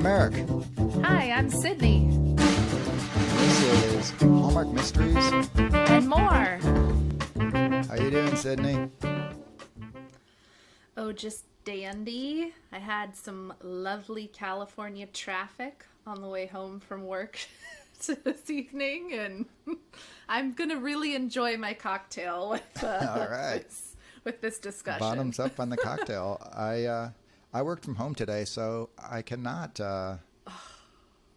I'm Eric. Hi, I'm Sydney. This is Hallmark Mysteries. And more. How you doing, Sydney? Oh, just dandy. I had some lovely California traffic on the way home from work this evening, and I'm going to really enjoy my cocktail with, All right. with this discussion. Bottoms up on the cocktail. I worked from home today, so I cannot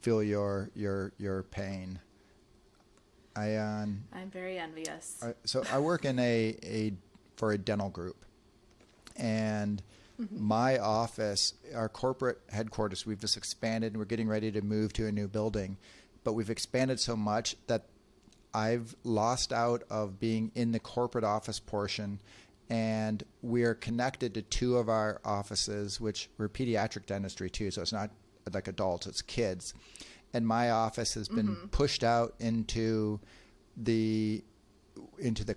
feel your pain. I'm very envious. So I work in for a dental group, and my office, our corporate headquarters, we've just expanded and we're getting ready to move to a new building, but we've expanded so much that I've lost out of being in the corporate office portion, and we're connected to two of our offices, which we're pediatric dentistry too, so it's not like adults, it's kids. And my office has been pushed out into the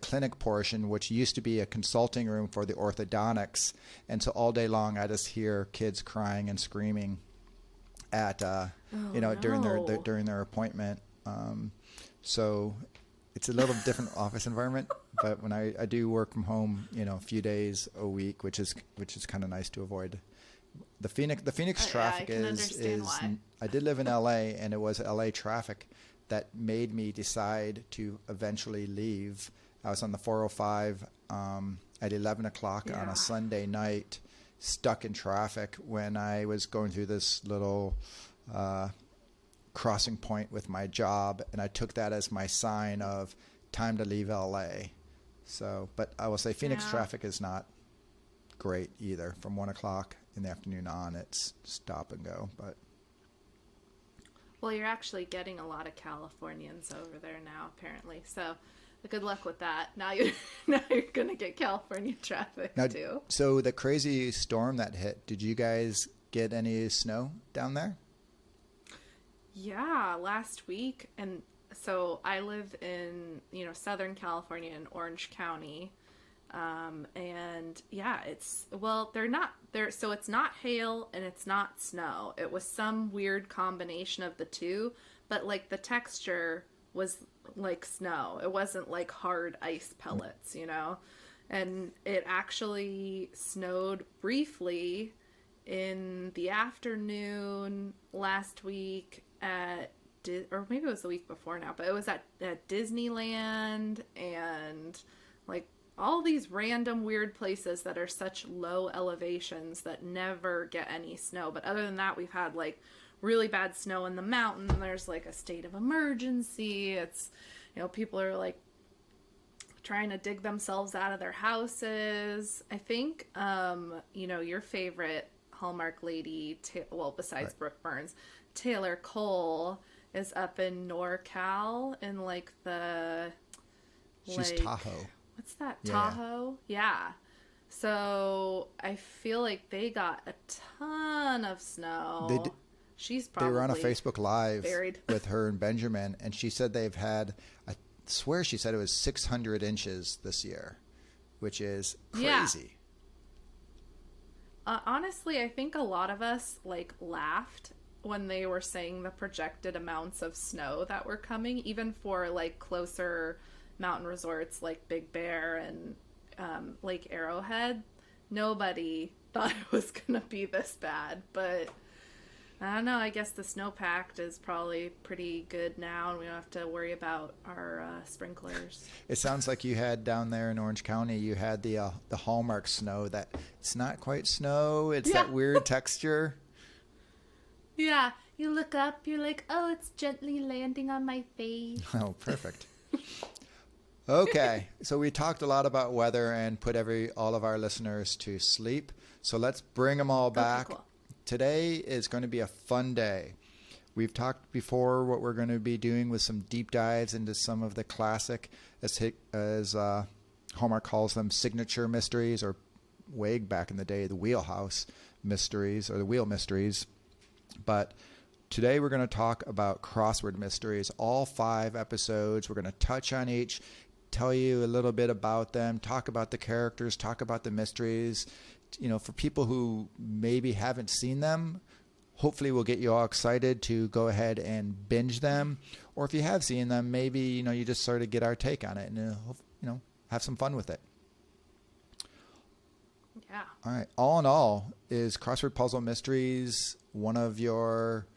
clinic portion, which used to be a consulting room for the orthodontics. And so all day long, I just hear kids crying and screaming at, during their appointment. So it's a little different office environment, but when I do work from home, a few days a week, which is kind of nice to avoid. The Phoenix traffic is why. I did live in LA, and it was LA traffic that made me decide to eventually leave. I was on the 405 at 11 o'clock on a Sunday night, stuck in traffic when I was going through this little crossing point with my job, and I took that as my sign of time to leave LA. So, but I will say Phoenix traffic is not great either. From 1 o'clock in the afternoon on, it's stop and go. But well, you're actually getting a lot of Californians over there now, apparently. So good luck with that. Now you're going to get California traffic too. So the crazy storm that hit, did you guys get any snow down there? Yeah, last week. And so I live in, Southern California in Orange County. And yeah, so it's not hail and it's not snow. It was some weird combination of the two, but like the texture was like snow. It wasn't like hard ice pellets, and it actually snowed briefly in the afternoon last week or maybe it was the week before now, but it was at Disneyland and like all these random weird places that are such low elevations that never get any snow. But other than that, we've had like really bad snow in the mountain. There's like a state of emergency. It's, people are like trying to dig themselves out of their houses. I think, your favorite Hallmark lady, besides Brooke Burns, Taylor Cole is up in NorCal in like the... She's Tahoe. What's that? Tahoe? Yeah. So I feel like they got a ton of snow. They were on a Facebook Live with her and Benjamin, and she said they've had, I swear she said it was 600 inches this year, which is crazy. Yeah. Honestly, I think a lot of us laughed when they were saying the projected amounts of snow that were coming, even for closer mountain resorts like Big Bear and Lake Arrowhead. Nobody thought it was gonna be this bad, but I don't know. I guess the snowpack is probably pretty good now, and we don't have to worry about our sprinklers. It sounds like you had down there in Orange County, you had the Hallmark snow. That it's not quite snow; it's that weird texture. Yeah, you look up, you're like, oh, it's gently landing on my face. Oh, perfect. Okay, so we talked a lot about weather and put all of our listeners to sleep. So let's bring them all back. Okay, cool. Today is going to be a fun day. We've talked before what we're going to be doing with some deep dives into some of the classic, as Hallmark calls them, signature mysteries, or way back in the day, the wheelhouse mysteries or the wheel mysteries. But today we're going to talk about Crossword Mysteries, all 5 episodes. We're going to touch on each, tell you a little bit about them, talk about the characters, talk about the mysteries. For people who maybe haven't seen them, hopefully will get you all excited to go ahead and binge them. Or if you have seen them, maybe, you just sort of get our take on it and, have some fun with it. Yeah. All right. All in all, is Crossword Puzzle Mysteries one of your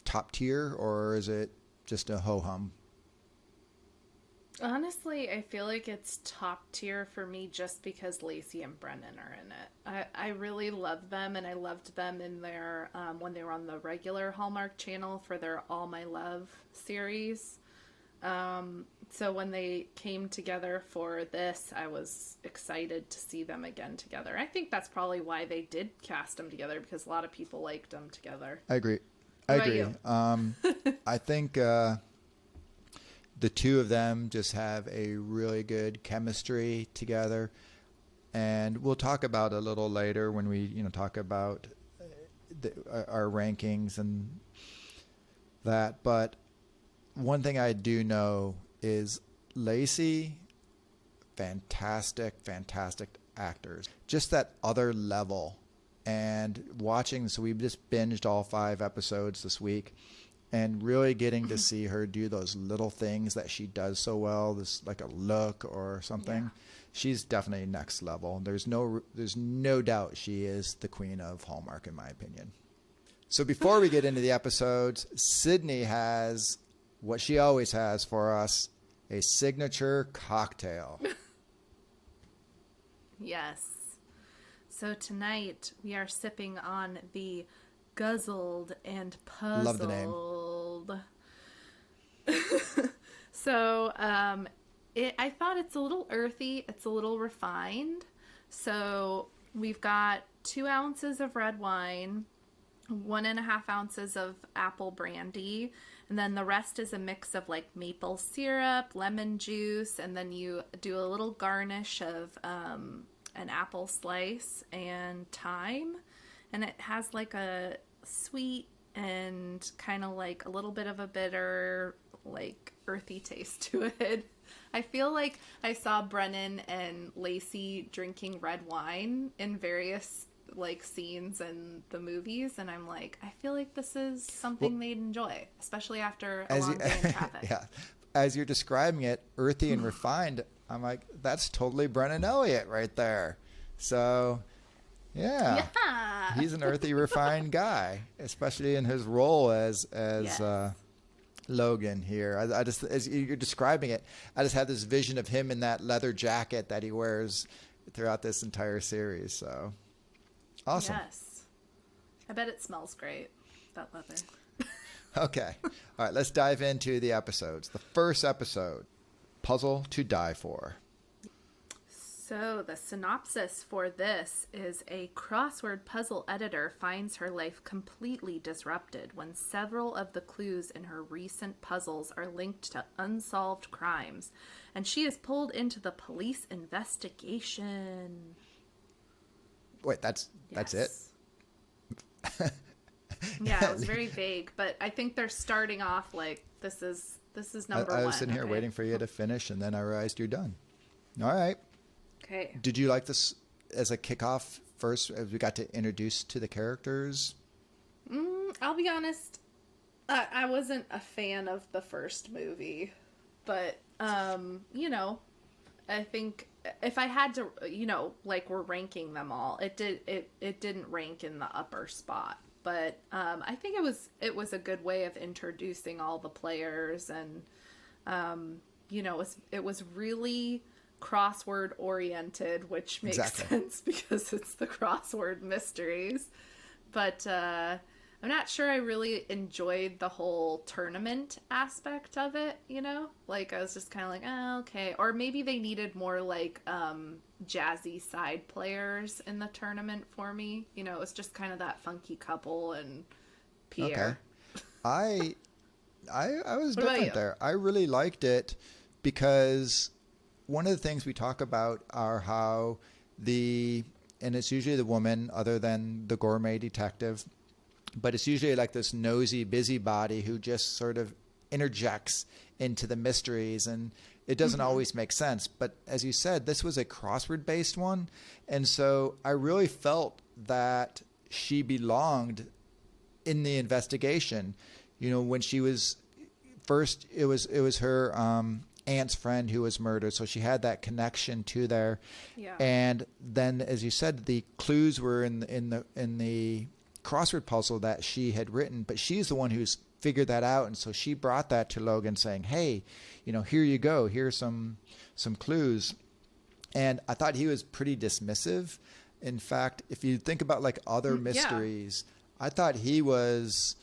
top tier, or is it just a ho-hum? Honestly, I feel like it's top tier for me just because Lacey and Brennan are in it. I really love them, and I loved them in their when they were on the regular Hallmark channel for their All My Love series. So when they came together for this, I was excited to see them again together. I think that's probably why they did cast them together, because a lot of people liked them together. I agree. What about you? I think the two of them just have a really good chemistry together, and we'll talk about it a little later when we talk about our rankings and that. But one thing I do know is Lacey, fantastic actors, just that other level. And watching, so we just binged all 5 episodes this week, and really getting to see her do those little things that she does so well, this like a look or something. Yeah. She's definitely next level. There's no doubt she is the queen of Hallmark, in my opinion. So before we get into the episodes, Sydney has what she always has for us, a signature cocktail. Yes. So tonight we are sipping on the Guzzled and Puzzled. Love the name. So I thought it's a little earthy. It's a little refined. So we've got 2 ounces of red wine, 1.5 ounces of apple brandy, and then the rest is a mix of like maple syrup, lemon juice, and then you do a little garnish of an apple slice and thyme, and it has like a sweet and kind of like a little bit of a bitter, like earthy taste to it. I feel like I saw Brennan and Lacey drinking red wine in various like scenes in the movies, and I'm like, I feel like this is something they'd enjoy, especially after a long day in traffic. Yeah, as you're describing it, earthy and refined, I'm like, that's totally Brennan Elliott right there. So yeah, he's an earthy, refined guy, especially in his role as yes. Logan here. I just, as you're describing it, I just had this vision of him in that leather jacket that he wears throughout this entire series. So awesome. Yes. I bet it smells great, that leather. Okay. All right, let's dive into the episodes. The first episode, Puzzle to Die For. So the synopsis for this is: a crossword puzzle editor finds her life completely disrupted when several of the clues in her recent puzzles are linked to unsolved crimes, and she is pulled into the police investigation. Wait, that's it? Yeah, it was very vague, but I think they're starting off like this is number one. I was sitting here waiting for you to finish, and then I realized you're done. All right. Okay. Did you like this as a kickoff first, as we got to introduce to the characters? I'll be honest, I wasn't a fan of the first movie, but I think if I had to, like we're ranking them all, it didn't rank in the upper spot. But I think it was a good way of introducing all the players, and it was really crossword oriented, which makes sense because it's the Crossword Mysteries. But I'm not sure I really enjoyed the whole tournament aspect of it, like I was just kind of like, oh, okay. Or maybe they needed more like jazzy side players in the tournament for me. It was just kind of that funky couple and Pierre. Okay. I was different there. I really liked it because one of the things we talk about are how and it's usually the woman other than the gourmet detective, but it's usually like this nosy busybody who just sort of interjects into the mysteries, and it doesn't always make sense. But as you said, this was a crossword based one. And so I really felt that she belonged in the investigation. You know, when she was first, it was her aunt's friend who was murdered, so she had that connection to there. Yeah. And then, as you said, the clues were in the crossword puzzle that she had written, but she's the one who's figured that out, and so she brought that to Logan, saying, "Hey, you know, here you go. Here's some clues." And I thought he was pretty dismissive. In fact, if you think about like other mysteries, I thought he was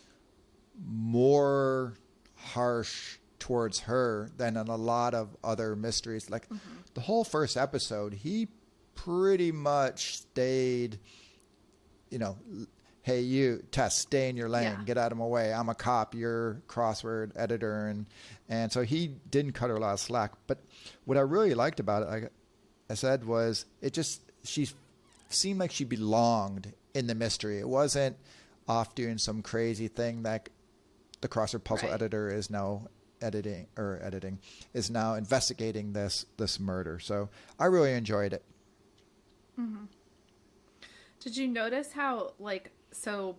more harsh towards her than in a lot of other mysteries. Like the whole first episode, he pretty much stayed, you know, hey, you, Tess, stay in your lane, get out of my way. I'm a cop, you're crossword editor. And so he didn't cut her a lot of slack. But what I really liked about it, like I said, was she seemed like she belonged in the mystery. It wasn't off doing some crazy thing that the crossword puzzle editor is now is now investigating this murder. So I really enjoyed it. Mm-hmm. Did you notice how, like, so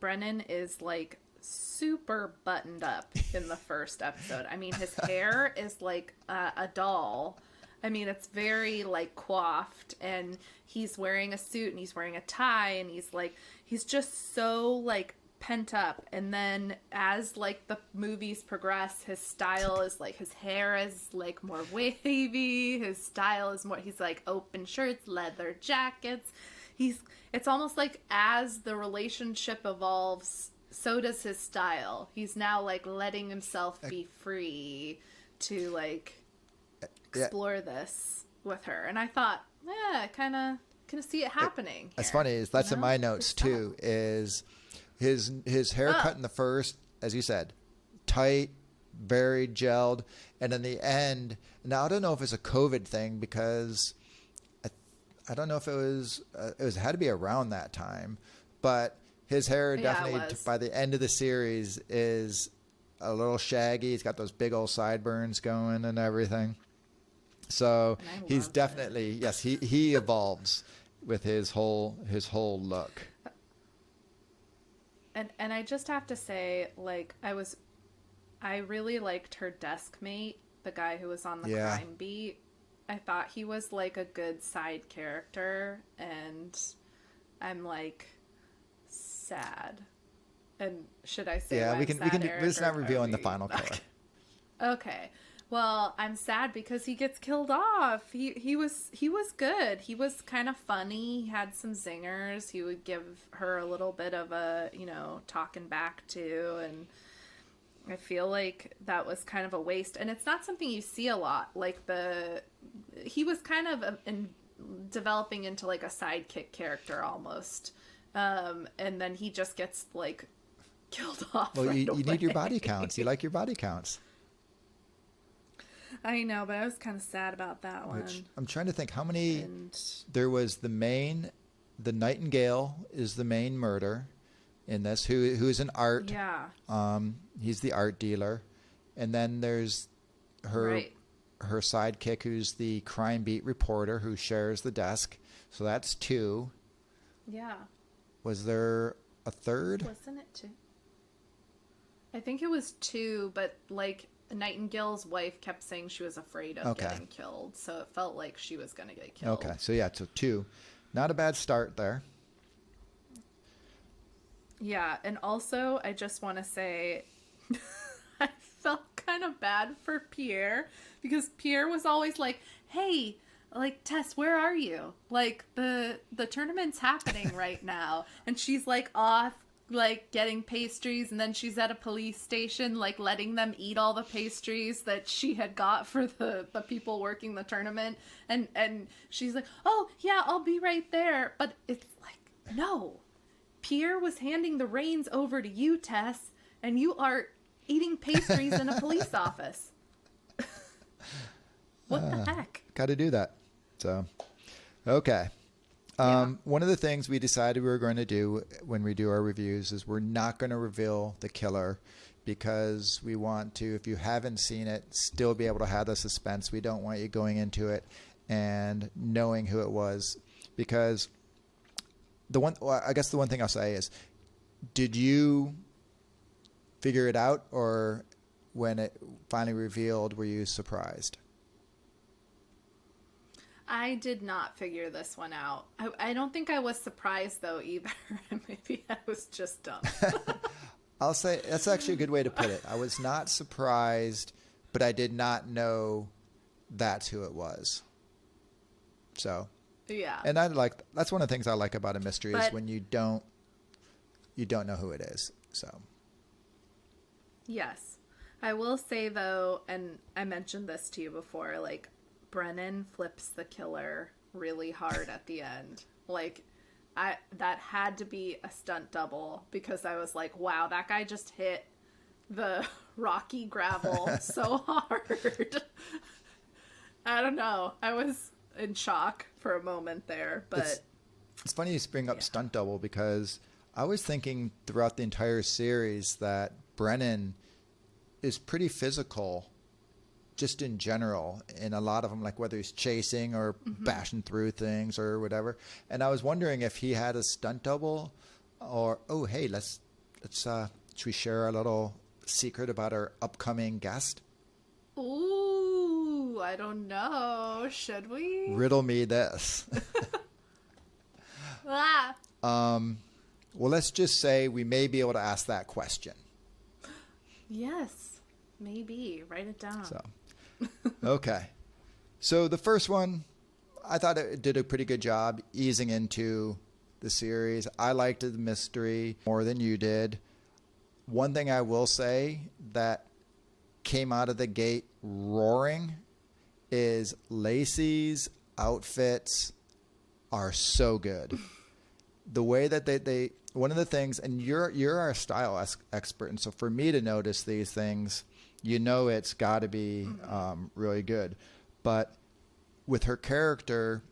Brennan is like super buttoned up in the first episode? I mean, his hair is like a doll. I mean, it's very like coiffed, and he's wearing a suit and he's wearing a tie, and he's just so like pent up. And then as like the movies progress, his style is like, his hair is like more wavy, his style is more, he's like open shirts, leather jackets. It's almost like as the relationship evolves, so does his style. He's now like letting himself be free to like explore this with her. And I thought, kind of see it happening. It's funny, that's in my notes too, is his haircut in the first, as you said, tight, very gelled, and in the end, now I don't know if it's a COVID thing, because I don't know if it had to be around that time, but his hair definitely by the end of the series is a little shaggy. He's got those big old sideburns going and everything. So he's definitely, he evolves with his whole look. And I just have to say, like, I really liked her desk mate, the guy who was on the crime beat. I thought he was like a good side character, and I'm like sad. And should I say we can it's not revealing the final color. Okay. Well, I'm sad because he gets killed off. He was good. He was kind of funny. He had some zingers. He would give her a little bit of a, talking back to, and I feel like that was kind of a waste. And it's not something you see a lot. Like he was kind of developing into like a sidekick character almost. And then he just gets like killed off. Well, you need your body counts. You like your body counts. I know, but I was kind of sad about that one. I'm trying to think how many. There was the Nightingale is the main murder in this, who's an art. Yeah. He's the art dealer, and then there's her sidekick, who's the crime beat reporter who shares the desk. So that's 2. Yeah. Was there a third? Wasn't it 2? I think it was 2, but like Nightingale's wife kept saying she was afraid of getting killed, so it felt like she was going to get killed. Okay, so 2. Not a bad start there. Yeah, and also I just want to say I felt kind of bad for Pierre, because Pierre was always like, hey, like, Tess, where are you? Like, the tournament's happening right now. And she's like off, like, getting pastries, and then she's at a police station, like, letting them eat all the pastries that she had got for the people working the tournament. And she's like, oh, yeah, I'll be right there. But it's like, no. Pierre was handing the reins over to you, Tess, and you are eating pastries in a police office. What the heck? Got to do that. So, okay. One of the things we decided we were going to do when we do our reviews is we're not going to reveal the killer, because we want to, if you haven't seen it, still be able to have the suspense. We don't want you going into it and knowing who it was, because the one thing I'll say is Did you figure it out, or when it finally revealed, were you surprised? I did not figure this one out. I don't think I was surprised, though, either. Maybe I was just dumb. I'll say that's actually a good way to put it. I was not surprised, but I did not know that's who it was. So, Yeah. and that's one of the things I like about a mystery is when you don't know who it is. So, yes. I will say, though, and I mentioned this to you before, like, Brennan flips the killer really hard at the end. Like, that had to be a stunt double, because I was like, wow, that guy just hit the rocky gravel so hard. I don't know. I was in shock for a moment there, but it's funny you bring up stunt double, because I was thinking throughout the entire series that Brennan is pretty physical just in general, in a lot of them, like whether he's chasing or bashing through things or whatever. And I was wondering if he had a stunt double, or hey, let's should we share a little secret about our upcoming guest? Ooh, I don't know. Should we? Riddle me this. Well, let's just say we may be able to ask that question. Yes, maybe. Write it down. So, okay. So the first one, I thought it did a pretty good job easing into the series. I liked the mystery more than you did. One thing I will say that came out of the gate roaring is Lacey's outfits are so good. The way that they one of the things, and you're our style expert, and so for me to notice these things, it's got to be really good. But with her character,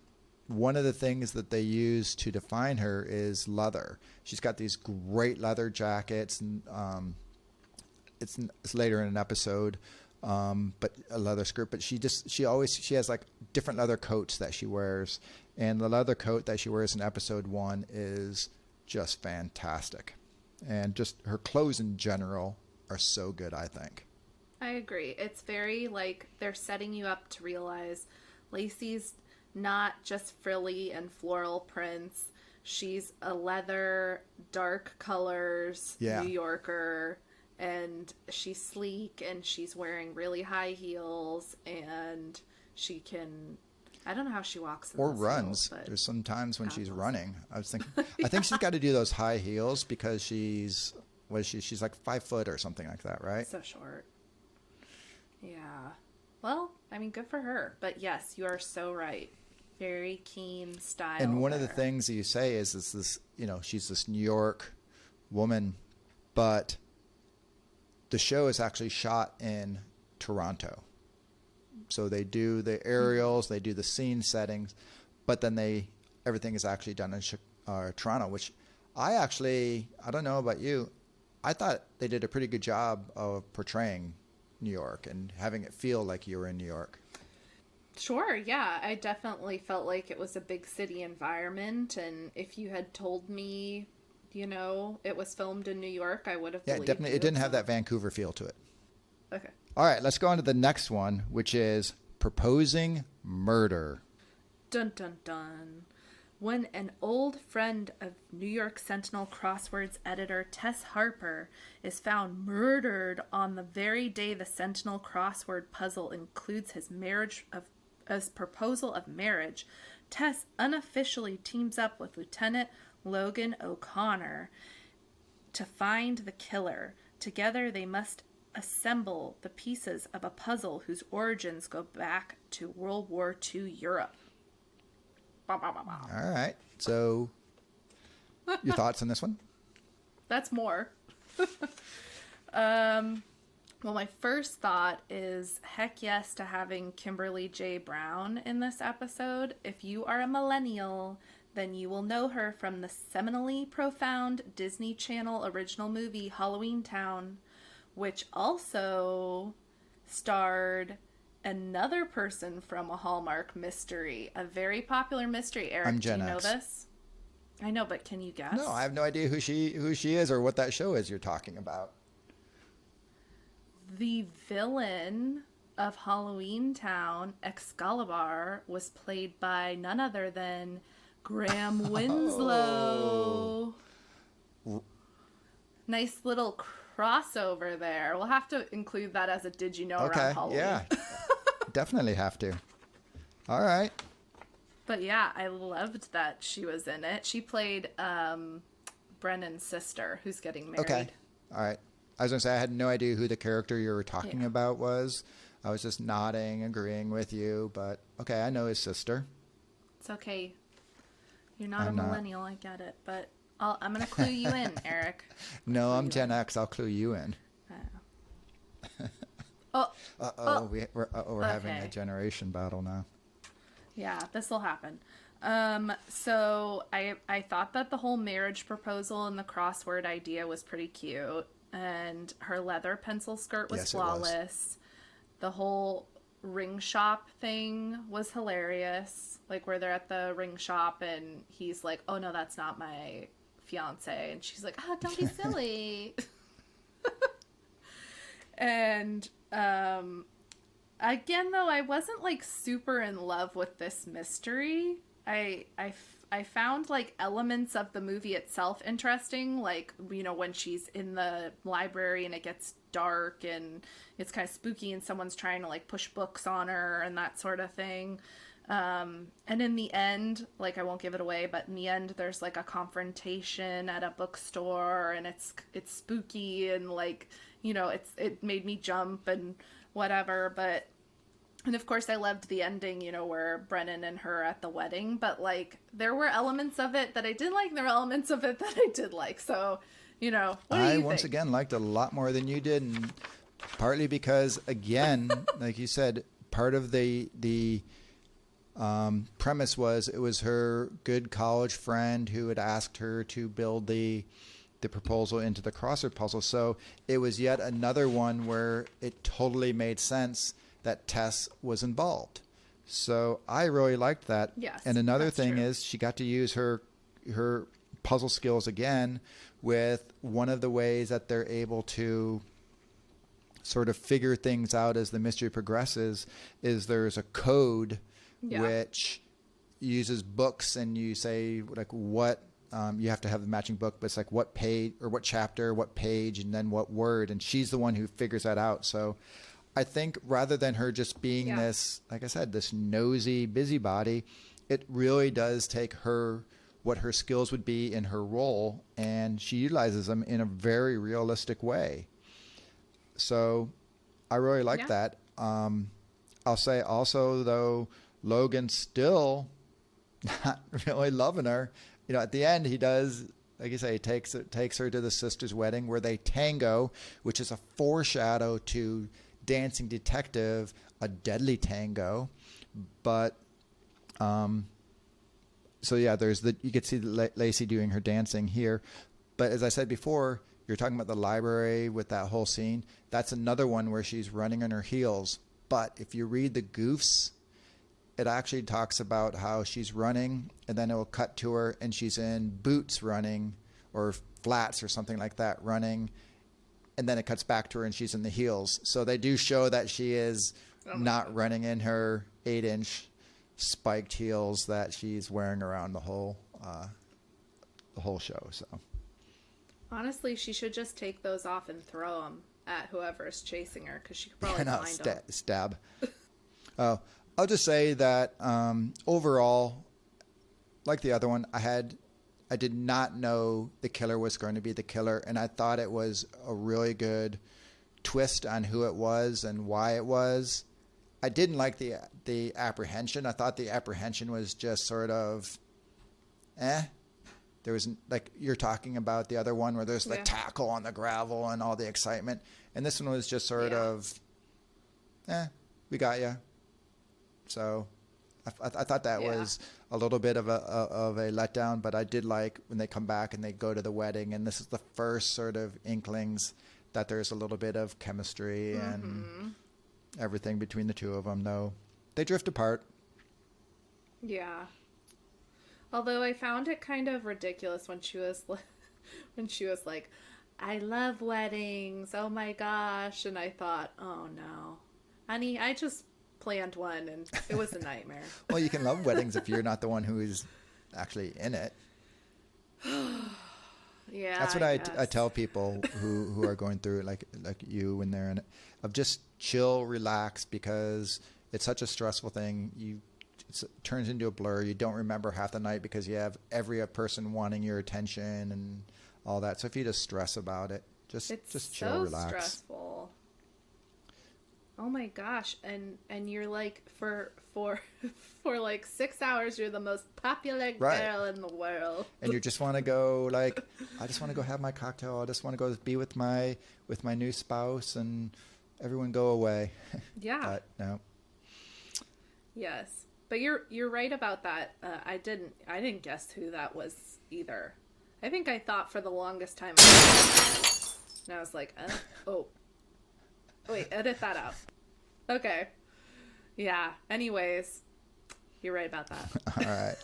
one of the things that they use to define her is leather. She's got these great leather jackets, and it's later in an episode, but a leather skirt. But she has like different leather coats that she wears, and the leather coat that she wears in episode 1 is just fantastic, and just her clothes in general are so good, I think. I agree. It's very, like, they're setting you up to realize Lacey's not just frilly and floral prints. She's a leather, dark colors New Yorker, and she's sleek, and she's wearing really high heels, and she can... I don't know how she walks in or those runs. heels, There's some times when she's running. I was thinking, I think she's got to do those high heels because she's like 5 foot or something like that, right? So short. Yeah. Well, I mean, good for her. But yes, you are so right. Very keen style. And one of the things that you say is this, she's this New York woman, but the show is actually shot in Toronto. So they do the aerials, they do the scene settings, but then everything is actually done in Toronto, which I don't know about you, I thought they did a pretty good job of portraying New York and having it feel like you were in New York. Sure, yeah. I definitely felt like it was a big city environment, and if you had told me, it was filmed in New York, I would have believed definitely. you. It didn't have that Vancouver feel to it. Okay. All right, let's go on to the next one, which is proposing murder. Dun, dun, dun. When an old friend of New York Sentinel Crosswords editor Tess Harper is found murdered on the very day the Sentinel crossword puzzle includes his proposal of marriage, Tess unofficially teams up with Lieutenant Logan O'Connor to find the killer. Together they must assemble the pieces of a puzzle whose origins go back to World War II Europe. Bah, bah, bah, bah. All right. So, your thoughts on this one? That's more. Well, my first thought is heck yes to having Kimberly J. Brown in this episode. If you are a millennial, then you will know her from the seminally profound Disney Channel original movie Halloween Town, which also starred another person from a Hallmark mystery, a very popular mystery. Eric, I'm Gen do you know X. this? I know, but can you guess? No, I have no idea who she is or what that show is you're talking about. The villain of Halloween Town, Excalibur, was played by none other than Graham Winslow. Nice little crossover there. We'll have to include that as a did you know around Halloween. Yeah. Definitely have to. All right. But yeah, I loved that she was in it. She played Brennan's sister, who's getting married. Okay. All right. I was going to say, I had no idea who the character you were talking about was. I was just nodding, agreeing with you. But, okay, I know his sister. It's okay. You're not a millennial, I get it. But I'm going to clue you in, Eric. No, I'm Gen X. I'll clue you in. We're having a generation battle now. Yeah, this will happen. So I thought that the whole marriage proposal and the crossword idea was pretty cute. And her leather pencil skirt was flawless. The whole ring shop thing was hilarious. Like where they're at the ring shop and he's like, oh no, that's not my fiance. And she's like, oh, don't be silly. And again, though, I wasn't like super in love with this mystery. I found like elements of the movie itself interesting, like, you know, when she's in the library and it gets dark and it's kind of spooky and someone's trying to like push books on her and that sort of thing. And in the end, like, I won't give it away, but in the end there's like a confrontation at a bookstore and it's spooky and like, you know, it made me jump and whatever. But and of course I loved the ending, you know, where Brennan and her at the wedding, but like there were elements of it that I didn't like, and there were elements of it that I did like. So, you know, what do you think? Once again liked it a lot more than you did, and partly because, again, like you said, part of the premise was it was her good college friend who had asked her to build the proposal into the crossword puzzle. So it was yet another one where it totally made sense that Tess was involved. So I really liked that. Yes, and another thing true. is she got to use her puzzle skills again with one of the ways that they're able to sort of figure things out as the mystery progresses is there's a code which uses books, and you say like what you have to have the matching book, but it's like what page or what chapter, what page, and then what word, and she's the one who figures that out. So I think rather than her just being this, like I said, this nosy busybody, it really does take her, what her skills would be in her role, and she utilizes them in a very realistic way. So I really like that. I'll say also, though, Logan's still not really loving her. You know, at the end, he does, like you say, he takes her to the sister's wedding where they tango, which is a foreshadow to Dancing Detective, a deadly tango. But so yeah, you could see Lacey doing her dancing here. But as I said before, you're talking about the library with that whole scene. That's another one where she's running on her heels. But if you read the goofs, it actually talks about how she's running, and then it will cut to her and she's in boots running, or flats or something like that running. And then it cuts back to her and she's in the heels. So they do show that she is not running in her 8-inch spiked heels that she's wearing around the whole show. So honestly, she should just take those off and throw them at whoever's chasing her, because she could probably find them. Stab. I'll just say that overall, like the other one, I did not know the killer was going to be the killer, and I thought it was a really good twist on who it was and why it was. I didn't like the apprehension. I thought the apprehension was just sort of, There was, like you're talking about the other one where there's the tackle on the gravel and all the excitement, and this one was just sort of, we got you. So I thought that was a little bit of a letdown, but I did like when they come back and they go to the wedding, and this is the first sort of inklings that there's a little bit of chemistry and everything between the two of them, though they drift apart. Yeah. Although I found it kind of ridiculous when she was when she was like, I love weddings. Oh my gosh. And I thought, oh no. Honey, I just planned one and it was a nightmare. Well, you can love weddings if you're not the one who is actually in it. Yeah. That's what I I tell people who are going through it, like you when they're in it, of just chill, relax, because it's such a stressful thing. It turns into a blur. You don't remember half the night because you have every person wanting your attention and all that. So if you just stress about it, just chill, so relax. Stressful. Oh my gosh. And you're like for like 6 hours you're the most popular girl in the world. And you just want to go like, I just want to go have my cocktail. I just want to go be with my new spouse and everyone go away. Yeah. But no. Yes. But you're right about that. I didn't guess who that was either. I think I thought for the longest time. And I was like, oh. Wait, edit that out. Okay. Yeah. Anyways, you're right about that.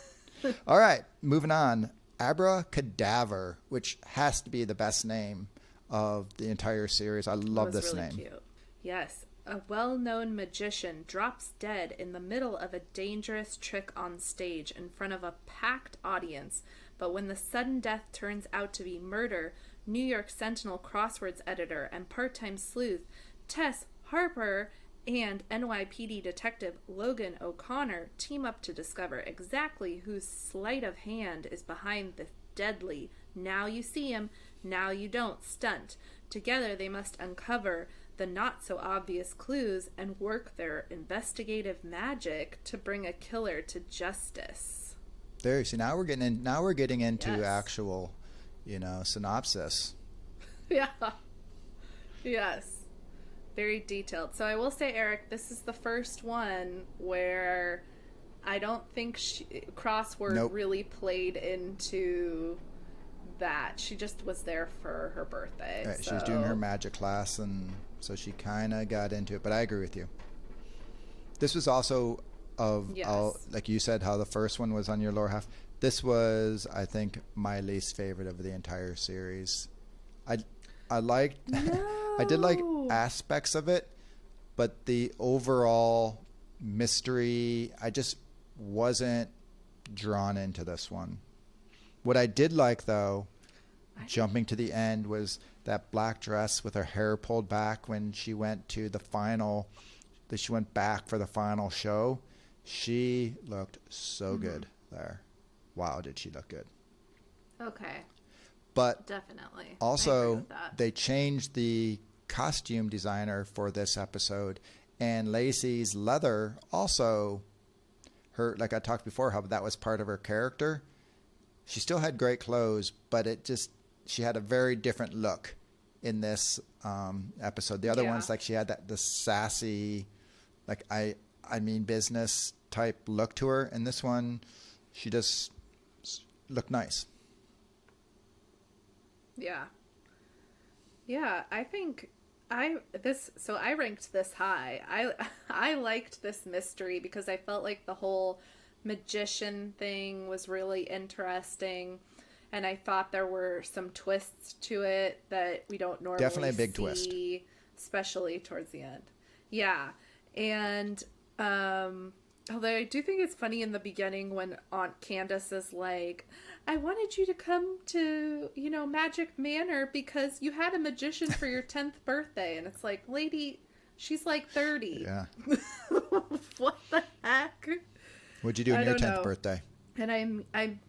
All right. Moving on. Abracadaver, which has to be the best name of the entire series. I love this really name. Cute. Yes. A well-known magician drops dead in the middle of a dangerous trick on stage in front of a packed audience. But when the sudden death turns out to be murder, New York Sentinel crosswords editor and part-time sleuth Tess Harper and NYPD detective Logan O'Connor team up to discover exactly whose sleight of hand is behind the deadly "now you see him, now you don't" stunt. Together they must uncover the not-so-obvious clues and work their investigative magic to bring a killer to justice. There you see. Now we're getting into Yes. actual, synopsis. Yeah. Yes. Very detailed. So I will say, Eric, this is the first one where I don't think Crossword really played into that. She just was there for her birthday. Right. She was doing her magic class, and so she kind of got into it. But I agree with you. This was also like you said, how the first one was on your lower half. This was, I think, my least favorite of the entire series. I liked, I did like aspects of it, but the overall mystery, I just wasn't drawn into this one. What I did like, though, jumping to the end, was that black dress with her hair pulled back when she went to the final. That she went back for the final show. She looked so good there. Wow, did she look good? Okay. But definitely. Also, they changed the costume designer for this episode, and Lacey's leather also, like I talked before, how that was part of her character. She still had great clothes, but she had a very different look in this episode. The other ones, like she had the sassy, like I mean business type look to her. And this one, she just looked nice. Yeah. Yeah, I think I ranked this high. I liked this mystery because I felt like the whole magician thing was really interesting, and I thought there were some twists to it that we don't normally Definitely a big twist, especially towards the end. Yeah. And although I do think it's funny in the beginning when Aunt Candace is like, I wanted you to come to, Magic Manor because you had a magician for your 10th birthday. And it's like, lady, she's like 30. Yeah. What the heck? What'd you do on your 10th birthday? And I'm,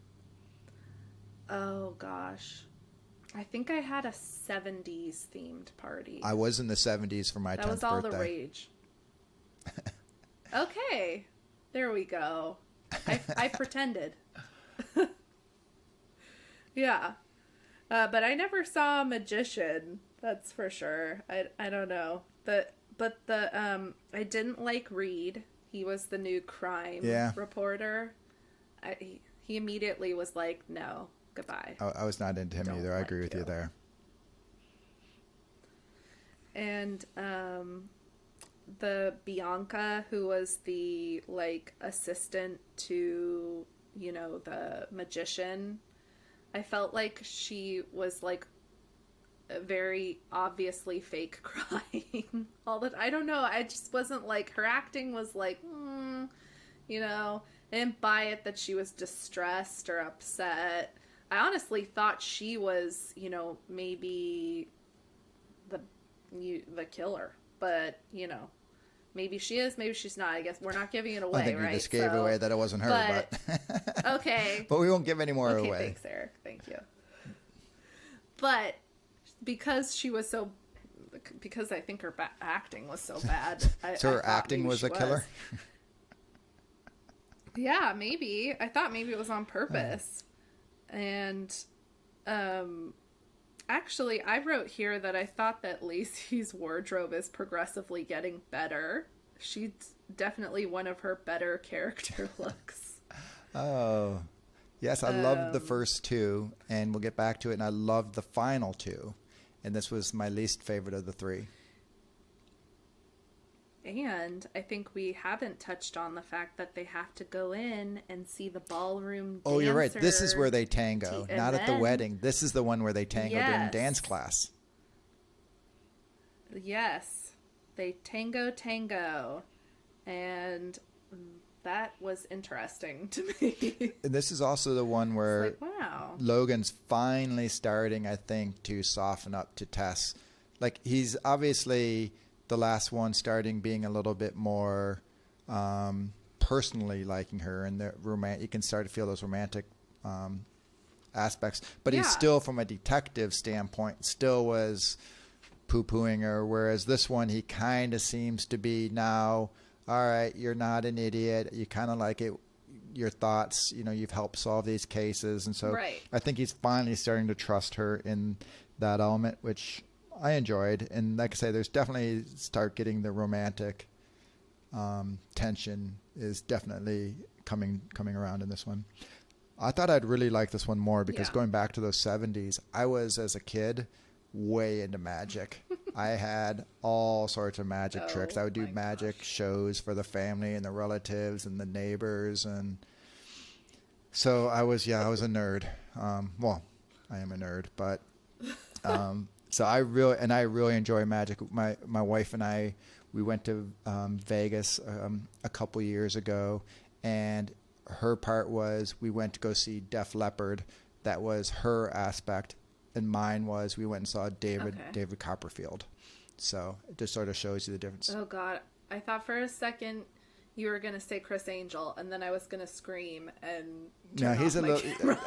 oh gosh. I think I had a 70s themed party. I was in the 70s for my 10th birthday. That was all the rage. Okay. There we go. I pretended. Yeah. But I never saw a magician. That's for sure. I don't know. But I didn't like Reed. He was the new crime reporter. He immediately was like, no, goodbye. I was not into him either. I agree with you there. And the Bianca, who was the assistant to the magician. I felt like she was like very obviously fake crying all the time. I don't know. I just wasn't like, her acting was like, I didn't buy it that she was distressed or upset. I honestly thought she was, maybe the killer, but maybe she is, maybe she's not. I guess we're not giving it away, I think right? you just gave away that it wasn't her, but okay. But we won't give any more away. Thanks, Eric. Thank you. But because because I think her acting was so bad. So her acting was a killer? Yeah, maybe. I thought maybe it was on purpose. And actually, I wrote here that I thought that Lacey's wardrobe is progressively getting better. She's definitely one of her better character looks. Oh, yes. I loved the first two, and we'll get back to it. And I loved the final two. And this was my least favorite of the three. And I think we haven't touched on the fact that they have to go in and see the ballroom dancer. Oh, you're right. This is where they tango, not at the wedding. This is the one where they tango during dance class. Yes. They tango. And that was interesting to me. And this is also the one where it's like, wow. Logan's finally starting, I think, to soften up to Tess. Like, he's obviously the last one starting being a little bit more personally liking her, and you can start to feel those romantic aspects. But he's still, from a detective standpoint, still was poo-pooing her, whereas this one, he kind of seems to be now, all right, you're not an idiot. You kind of like it. Your thoughts, you've helped solve these cases. And so I think he's finally starting to trust her in that element, which I enjoyed. And like I say, there's definitely start getting the romantic tension is definitely coming around in this one. I thought I'd really like this one more because going back to those 70s, I was, as a kid, way into magic. I had all sorts of magic tricks. I would do magic shows for the family and the relatives and the neighbors, and so I was a nerd. Well, I am a nerd, but so I really enjoy magic. My wife and I, we went to Vegas a couple years ago, and her part was we went to go see Def Leppard. That was her aspect. And mine was we went and saw David Copperfield. So it just sort of shows you the difference. Oh, God. I thought for a second you were going to say Chris Angel, and then I was going to scream and turn off my camera.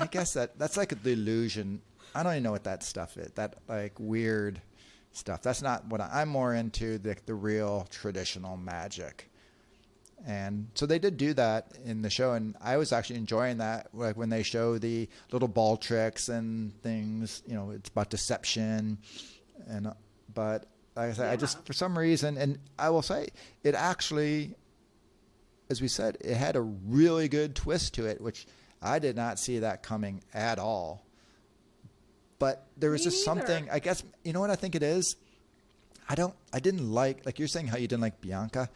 I guess that's like the illusion. I don't even know what that stuff is. That like weird stuff. That's not what I'm more into, the real traditional magic. And so they did do that in the show, and I was actually enjoying that, like when they show the little ball tricks and things. It's about deception, but like I said, I just, for some reason, and I will say, it actually, as we said, it had a really good twist to it, which I did not see that coming at all. But there was just something, I guess, you know what I think it is? I didn't like you're saying how you didn't like Bianca.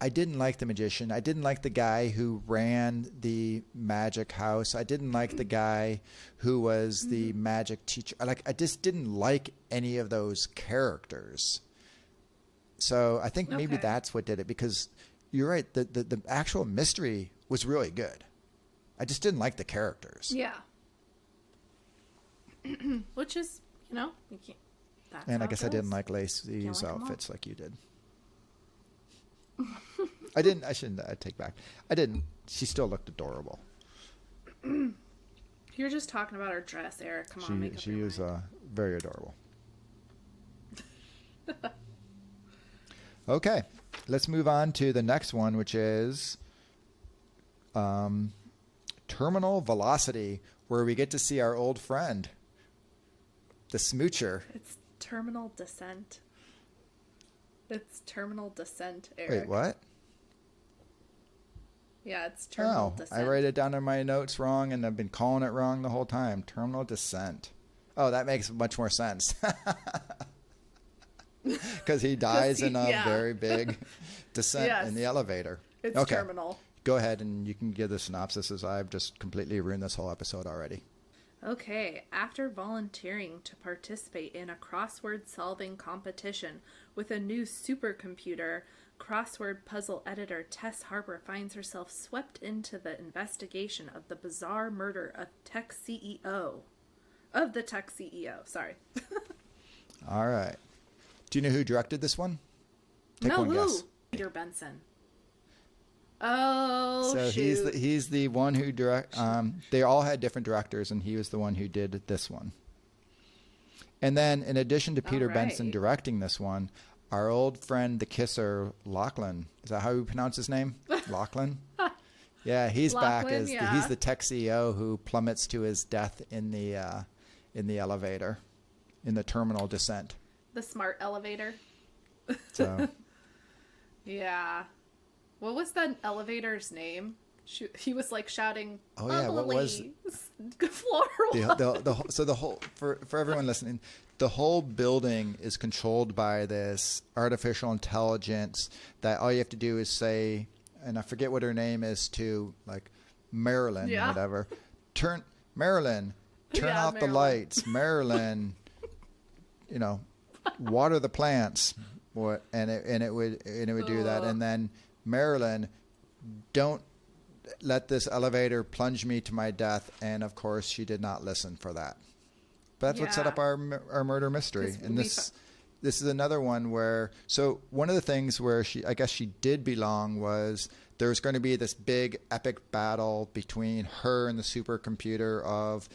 I didn't like the magician. I didn't like the guy who ran the magic house. I didn't like the guy who was the magic teacher. I just didn't like any of those characters. So I think maybe that's what did it, because you're right. The actual mystery was really good. I just didn't like the characters. Yeah. Which is, you can't. And I guess I didn't like Lacey's outfits like you did. I take back. I didn't. She still looked adorable. You're just talking about her dress, Eric. Come on, make up your mind. She is very adorable. Okay, let's move on to the next one, which is Terminal Velocity, where we get to see our old friend, the smoocher. It's Terminal Descent. It's Terminal Descent, Eric. Wait, what? Yeah, it's Terminal Descent. I write it down in my notes wrong, and I've been calling it wrong the whole time. Terminal Descent. Oh, that makes much more sense. Because he dies in a very big descent in the elevator. It's terminal. go ahead and you can give the synopsis, as I've just completely ruined this whole episode already. Okay, after volunteering to participate in a crossword solving competition with a new supercomputer, crossword puzzle editor Tess Harper finds herself swept into the investigation of the bizarre murder of the tech CEO. Sorry. All right. Do you know who directed this one? Take no, one guess. Peter Benson. Oh, so shoot. he's the one who they all had different directors, and he was the one who did this one. And then, in addition to Peter Benson directing this one, our old friend, the kisser, Lachlan. Is that how you pronounce his name? Lachlan? Yeah, he's Lachlan, back as he's the tech CEO who plummets to his death in the elevator, in the terminal descent. The smart elevator. So. Yeah. What was that elevator's name? He was like shouting, "Oh yeah, what was floor one?" So the whole for everyone listening, the whole building is controlled by this artificial intelligence that all you have to do is say, and I forget what her name is, to like Marilyn, whatever. Marilyn, turn off the lights. Marilyn, water the plants. And it would do that, and then Marilyn, don't let this elevator plunge me to my death. And of course, she did not listen for that. But that's what set up our murder mystery. And this is another one where, so one of the things where I guess she did belong was there's going to be this big epic battle between her and the supercomputer of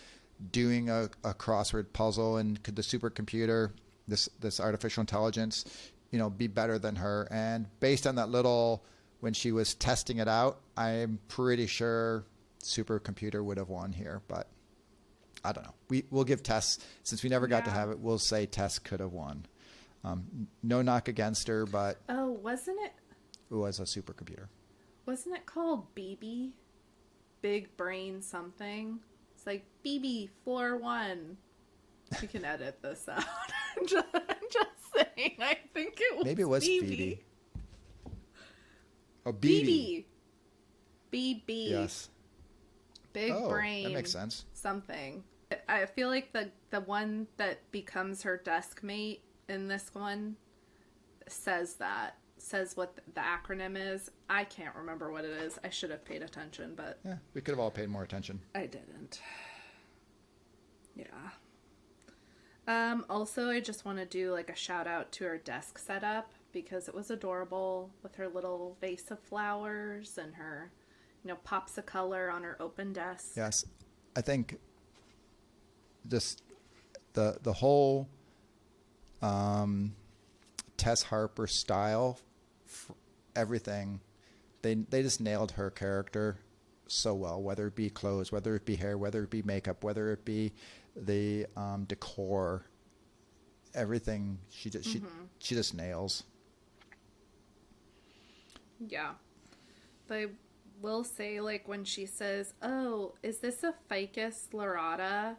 doing a crossword puzzle, and could the supercomputer, this artificial intelligence, be better than her. And based on that when she was testing it out, I'm pretty sure supercomputer would have won here, but I don't know. We'll give Tess, since we never got to have it, we'll say Tess could have won. No knock against her, but wasn't it? It was a supercomputer. Wasn't it called BB? Big Brain something? It's like BB floor 1. You can edit this out. just saying. I think it was. Maybe it was BB. Oh, BB. BB. Yes. Big Brain. That makes sense. Something. I feel like the one that becomes her desk mate in this one says what the acronym is. I can't remember what it is. I should have paid attention, but yeah, we could have all paid more attention. I didn't. Yeah. Also, I just want to do like a shout out to her desk setup because it was adorable with her little vase of flowers and her, pops of color on her open desk. Yes. I think just the whole Tess Harper style, everything, they just nailed her character so well, whether it be clothes, whether it be hair, whether it be makeup, whether it be the decor, everything she just nails. Yeah. But I will say, like, when she says, "Oh, is this a ficus lyrata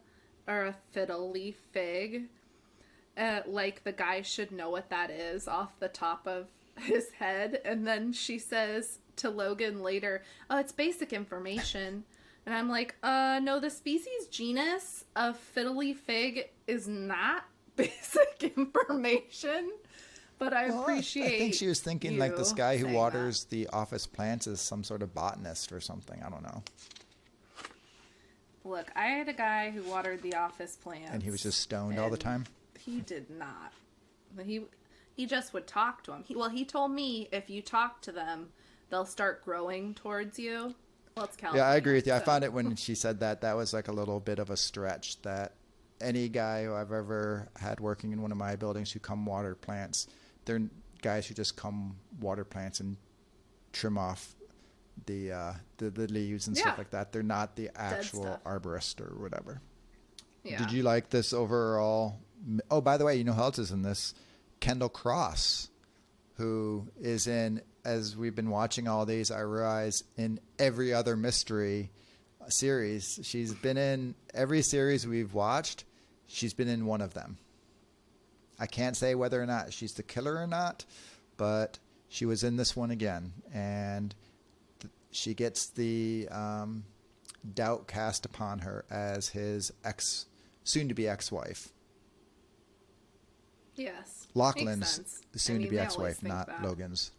or a fiddle leaf fig?" Like, the guy should know what that is off the top of his head. And then she says to Logan later, "Oh, it's basic information." And I'm like, no, the species genus of fiddle leaf fig is not basic information. But I appreciate. I think she was thinking like this guy who waters the office plants is some sort of botanist or something. I don't know. Look, I had a guy who watered the office plants. And he was just stoned all the time? He did not. He just would talk to him. He told me if you talk to them, they'll start growing towards you. Well, it's California. Yeah, I agree with you. So. I found it when she said that was like a little bit of a stretch, that any guy who I've ever had working in one of my buildings who come water plants, they're guys who just come water plants and trim off the leaves and stuff like that. They're not the actual arborist or whatever. Yeah. Did you like this overall? Oh, by the way, you know who else is in this? Kendall Cross, who is in, as we've been watching all these, I realize, in every other mystery series. She's been in every series we've watched. She's been in one of them. I can't say whether or not she's the killer or not, but she was in this one again. And she gets the doubt cast upon her as his soon-to-be ex-wife. Yes. Lachlan's soon-to-be they ex-wife, always think not that. Logan's.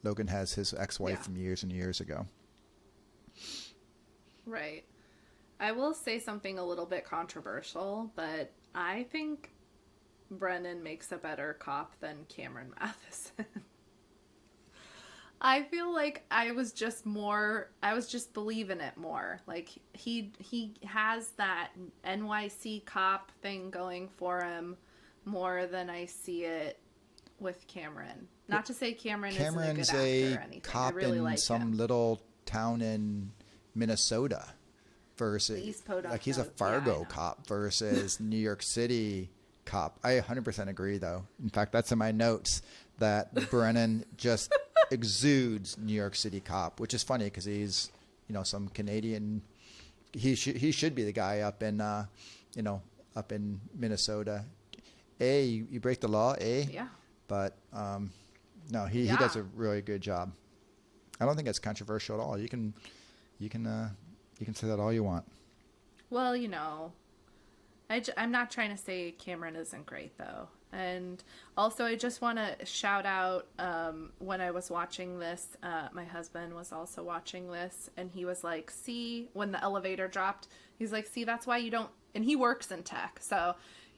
Logan has his ex-wife Yeah. from years and years ago. Right. I will say something a little bit controversial, but I think Brennan makes a better cop than Cameron Matheson. I feel like I was just believing it more. Like he has that NYC cop thing going for him more than I see it with Cameron. Not to say Cameron's isn't a good actor or anything. Cop I really in like some him. little town in Minnesota versus The East Podunk like he's a Road. Yeah, I Fargo know. cop versus New York City cop. I 100% agree though. In fact, that's in my notes that Brennan just exudes New York City cop, which is funny because he's, some Canadian. He should be the guy up in up in Minnesota. You break the law, Yeah. But no, he does a really good job. I don't think it's controversial at all. You can say that all you want. Well, I'm not trying to say Cameron isn't great, though. And also, I just want to shout out, when I was watching this, my husband was also watching this, and he was like, see, when the elevator dropped, he's like, see, that's why you don't, and he works in tech, so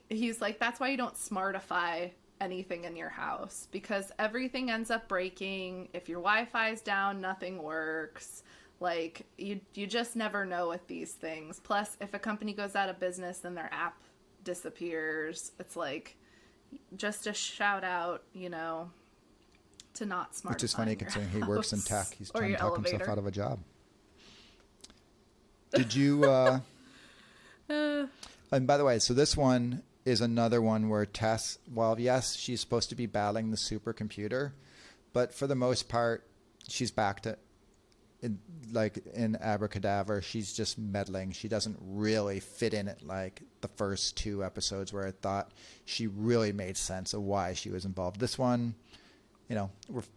he's like, that's why you don't smartify anything in your house, because everything ends up breaking. If your Wi-Fi's down, nothing works. Like, you just never know with these things. Plus, if a company goes out of business, then their app disappears. It's like, just a shout out, to not smart. Which is funny considering he works in tech. He's trying to talk himself out of a job. Did you... And by the way, so this one is another one where Tess, while yes, she's supposed to be battling the supercomputer, but for the most part, she's back to... in Abracadabra, she's just meddling. She doesn't really fit in it like the first two episodes where I thought she really made sense of why she was involved. This one,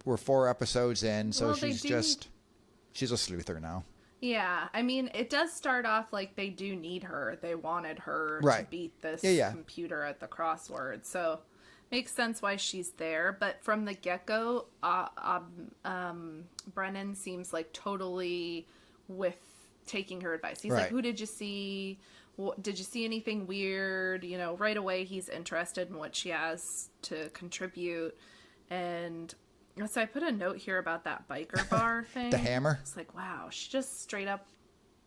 we're 4 episodes in, so she's a sleuther now. Yeah, I mean, it does start off like they do need her. They wanted her to beat this computer at the crossword, so makes sense why she's there. But from the get-go, Brennan seems like totally with taking her advice. He's like, who did you see? Did you see anything weird? Right away he's interested in what she has to contribute. And so I put a note here about that biker bar thing. The Hammer? It's like, wow, she just straight up,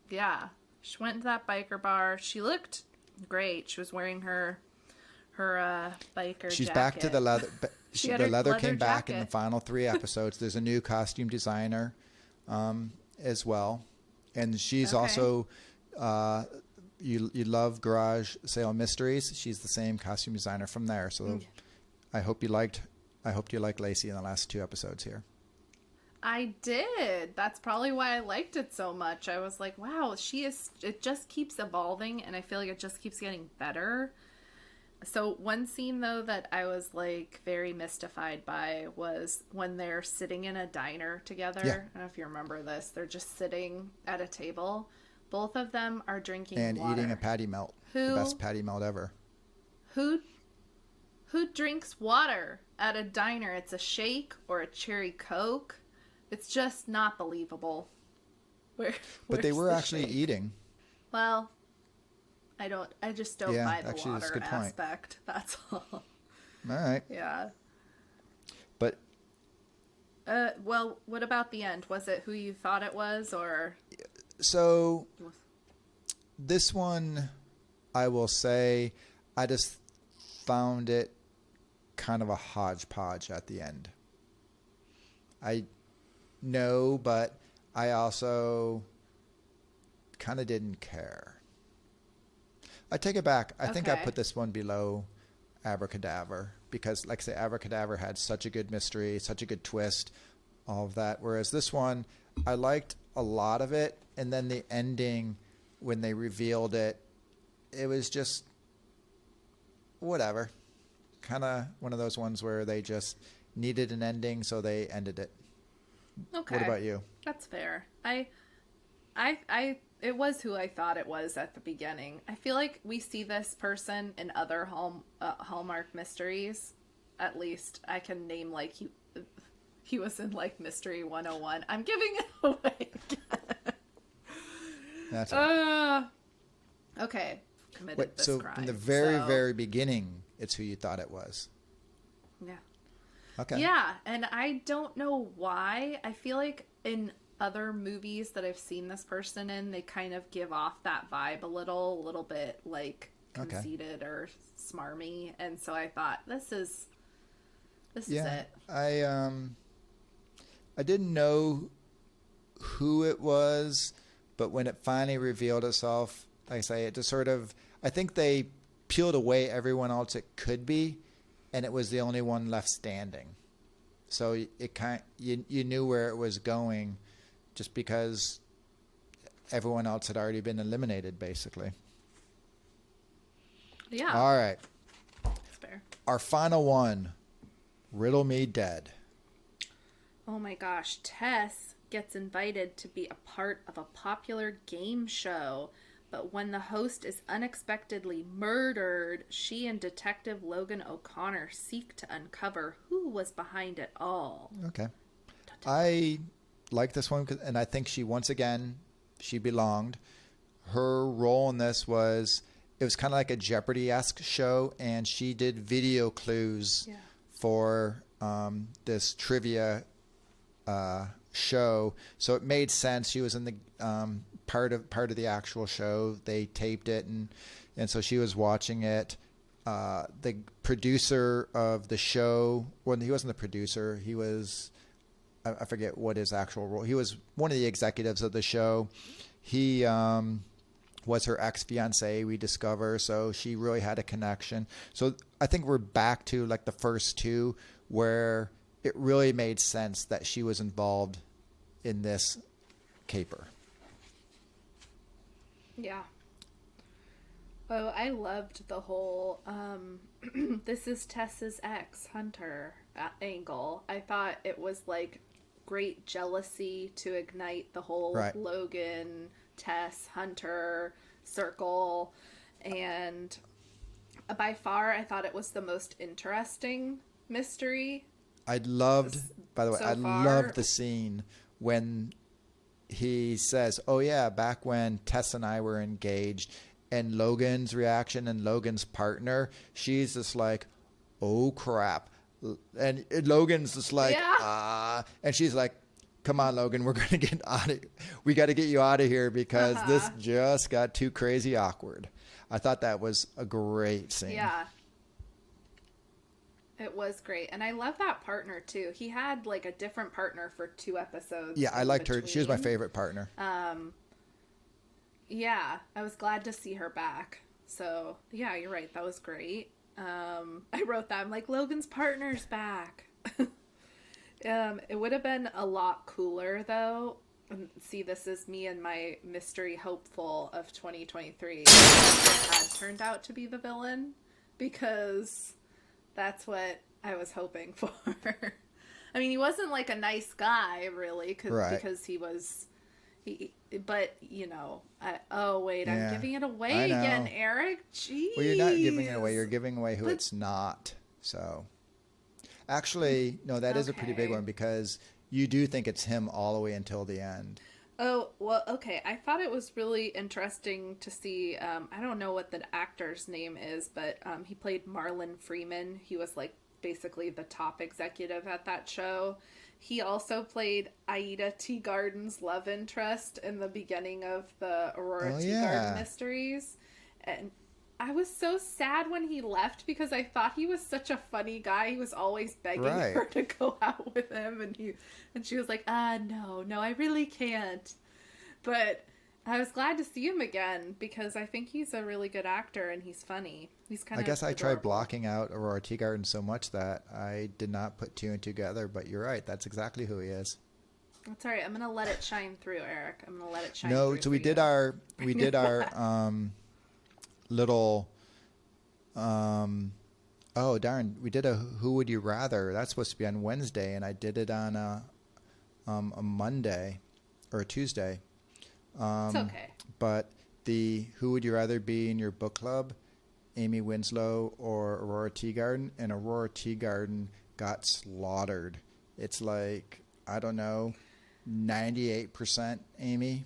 she went to that biker bar. She looked great. She was wearing her biker She's jacket. back to the leather. The leather came back jacket in the final 3 episodes. There's a new costume designer as well. And she's also, you love Garage Sale Mysteries. She's the same costume designer from there. So I hope you liked Lacey in the last 2 episodes here. I did. That's probably why I liked it so much. I was like, wow, it just keeps evolving, and I feel like it just keeps getting better. So one scene, though, that I was, like, very mystified by was when they're sitting in a diner together. Yeah. I don't know if you remember this. They're just sitting at a table. Both of them are drinking and water. eating a patty melt. The best patty melt ever. Who drinks water at a diner? It's a shake or a cherry Coke. It's just not believable. But they were actually eating. Well, I just don't buy the actually, that's a water good point. aspect. That's all. All right. Yeah. But well, what about the end? Was it who you thought it was, or? So this one, I will say, I just found it kind of a hodgepodge at the end. I know, but I also kind of didn't care. I take it back. I think I put this one below Abracadabra because, like I say, Abracadabra had such a good mystery, such a good twist, all of that. Whereas this one, I liked a lot of it, and then the ending, when they revealed it, it was just whatever. Kind of one of those ones where they just needed an ending, so they ended it. Okay. What about you? That's fair. It was who I thought it was at the beginning. I feel like we see this person in other Hallmark mysteries. At least I can name, like, he was in, like, Mystery 101. I'm giving it away again. That's right. Okay. Committed Wait, this so crime. from the very beginning, it's who you thought it was. Yeah. Okay. Yeah, and I don't know why. I feel like in other movies that I've seen this person in, they kind of give off that vibe a little bit, like, conceited or smarmy, and so I thought this is it. I didn't know who it was, but when it finally revealed itself, like I say, it just sort of, I think they peeled away everyone else it could be, and it was the only one left standing. So you knew where it was going, just because everyone else had already been eliminated, basically. Yeah. All right. That's fair. Our final one, Riddle Me Dead. Oh my gosh, Tess gets invited to be a part of a popular game show, but when the host is unexpectedly murdered, she and Detective Logan O'Connor seek to uncover who was behind it all. Okay. I like this one, and I think she belonged. Her role in this was, it was kind of like a Jeopardy-esque show, and she did video clues for this trivia show. So it made sense. She was in the part of the actual show. They taped it, and so she was watching it. The producer of the show, well, he wasn't the producer. He was, I forget what his actual role. He was one of the executives of the show. He was her ex-fiance, we discover, so she really had a connection. So I think we're back to like the first two, where it really made sense that she was involved in this caper. Yeah. Oh, I loved the whole this is Tess's ex, Hunter, angle. I thought it was like great jealousy to ignite the whole Logan, Tess, Hunter circle. And by far, I thought it was the most interesting mystery. I loved the scene when he says, "Oh yeah, back when Tess and I were engaged," and Logan's reaction and Logan's partner, she's just like, "Oh crap," and Logan's just like, and she's like, "Come on, Logan, we're gonna get out of. We got to get you out of here because this just got too crazy awkward." I thought that was a great scene. Yeah. It was great. And I love that partner, too. He had, like, a different partner for 2 episodes. Yeah, I liked her. She was my favorite partner. Yeah, I was glad to see her back. So, yeah, you're right. That was great. I wrote that. I'm like, Logan's partner's back. It would have been a lot cooler, though. See, this is me and my mystery hopeful of 2023. If had turned out to be the villain, because that's what I was hoping for. I mean, he wasn't like a nice guy, really, because he was. But you know, I'm giving it away again, Eric. Jeez. Well, you're not giving it away. You're giving away who it's not. So, actually, no, that is a pretty big one, because you do think it's him all the way until the end. Oh, well, okay. I thought it was really interesting to see, I don't know what the actor's name is, but he played Marlon Freeman. He was, like, basically the top executive at that show. He also played Aida Teagarden's love interest in the beginning of the Aurora Teagarden mysteries. And I was so sad when he left, because I thought he was such a funny guy. He was always begging her to go out with him, and she was like, no, I really can't. But I was glad to see him again, because I think he's a really good actor and he's funny. He's kind of I guess I tried blocking out Aurora Teagarden so much that I did not put 2 and 2 together, but you're right. That's exactly who he is. That's all right. I'm going to let it shine through, Eric. I'm going to let it shine through. No, so we did our little oh darn, we did a Who Would You Rather. That's supposed to be on Wednesday, and I did it on a Monday. or a Tuesday. It's okay. But the who would you rather be in your book club, Amy Winslow or Aurora Teagarden? And Aurora Teagarden got slaughtered. It's like, I don't know, 98% Amy.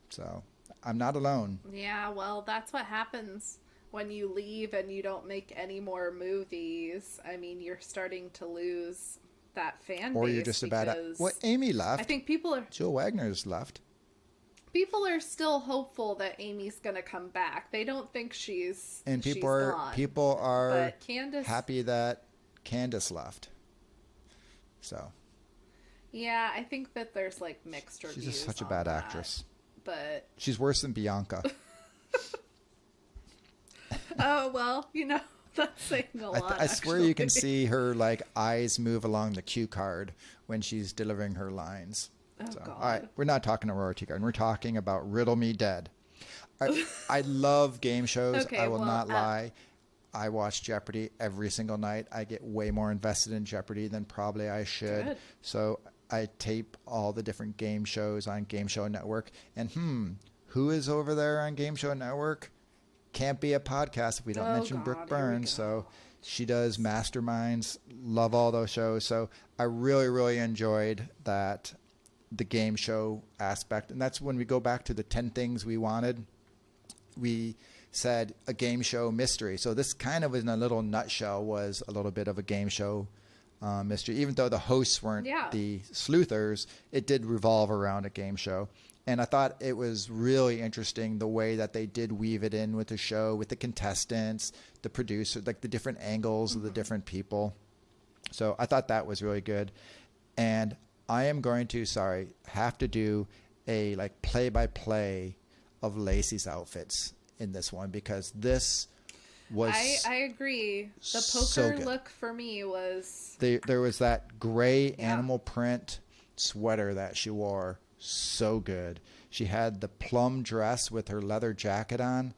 So I'm not alone. Yeah, well, that's what happens when you leave and you don't make any more movies. I mean, you're starting to lose that fan base. Or you're just about well, Amy left. I think people are... Jill Wagner's left. People are still hopeful that Amy's going to come back. They don't think she's and she's people are but Candace, happy that Candace left. So yeah, I think that there's like mixed reviews. She's just such a bad actress. But she's worse than Bianca. Oh well, you know, that's saying a lot. I swear you can see her like eyes move along the cue card when she's delivering her lines. Oh, so, God. all right, we're not talking Aurora Teagarden. We're talking about Riddle Me Dead. I love game shows. Okay, I will not lie. I watch Jeopardy every single night. I get way more invested in Jeopardy than probably I should. Good. So I tape all the different game shows on Game Show Network. And who is over there on Game Show Network? Can't be a podcast if we don't mention Brooke Burns. So she does Masterminds. Love all those shows. So I really, really enjoyed that. The game show aspect. And that's when we go back to the 10 things we wanted. We said a game show mystery. So this kind of in a little nutshell was a little bit of a game show mystery. Even though the hosts weren't the sleuthers, it did revolve around a game show. And I thought it was really interesting the way that they did weave it in with the show, with the contestants, the producer, like the different angles of the different people. So I thought that was really good. And I am going to, have to do a like play-by-play of Lacey's outfits in this one because this was I agree. The so poker look for me was... There was that gray animal print sweater that she wore. So good. She had the plum dress with her leather jacket on.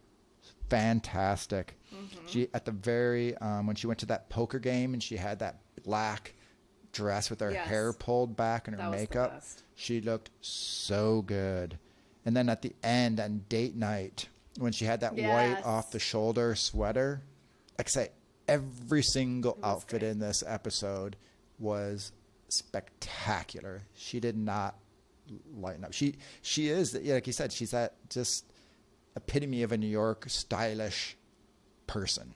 Fantastic. Mm-hmm. She at the very, when she went to that poker game and she had that black dress with her hair pulled back and her makeup, she looked so good. And then at the end on date night when she had that white off the shoulder sweater, like I say, every single outfit in this episode was spectacular. She did not lighten up. She is, like you said, she's that just epitome of a New York stylish person.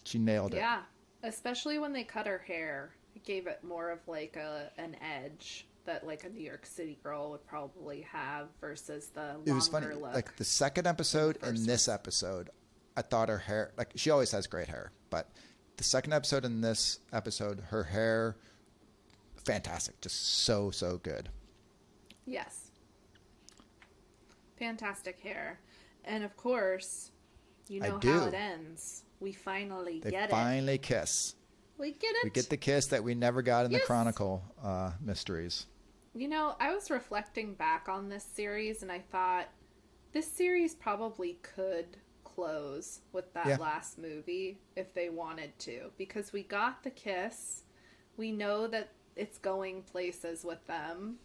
She nailed it. Yeah, especially when they cut her hair. It gave it more of like an edge that like a New York City girl would probably have versus the longer It was funny. look. Like the second episode and this episode, I thought her hair, like she always has great hair, but the second episode and this episode, her hair, fantastic. Just so good. Yes. Fantastic hair. And of course, you know how it ends. We finally get it. They finally kiss. We get it. We get the kiss that we never got in the Chronicle mysteries. You know, I was reflecting back on this series and I thought this series probably could close with that last movie if they wanted to. Because we got the kiss. We know that it's going places with them.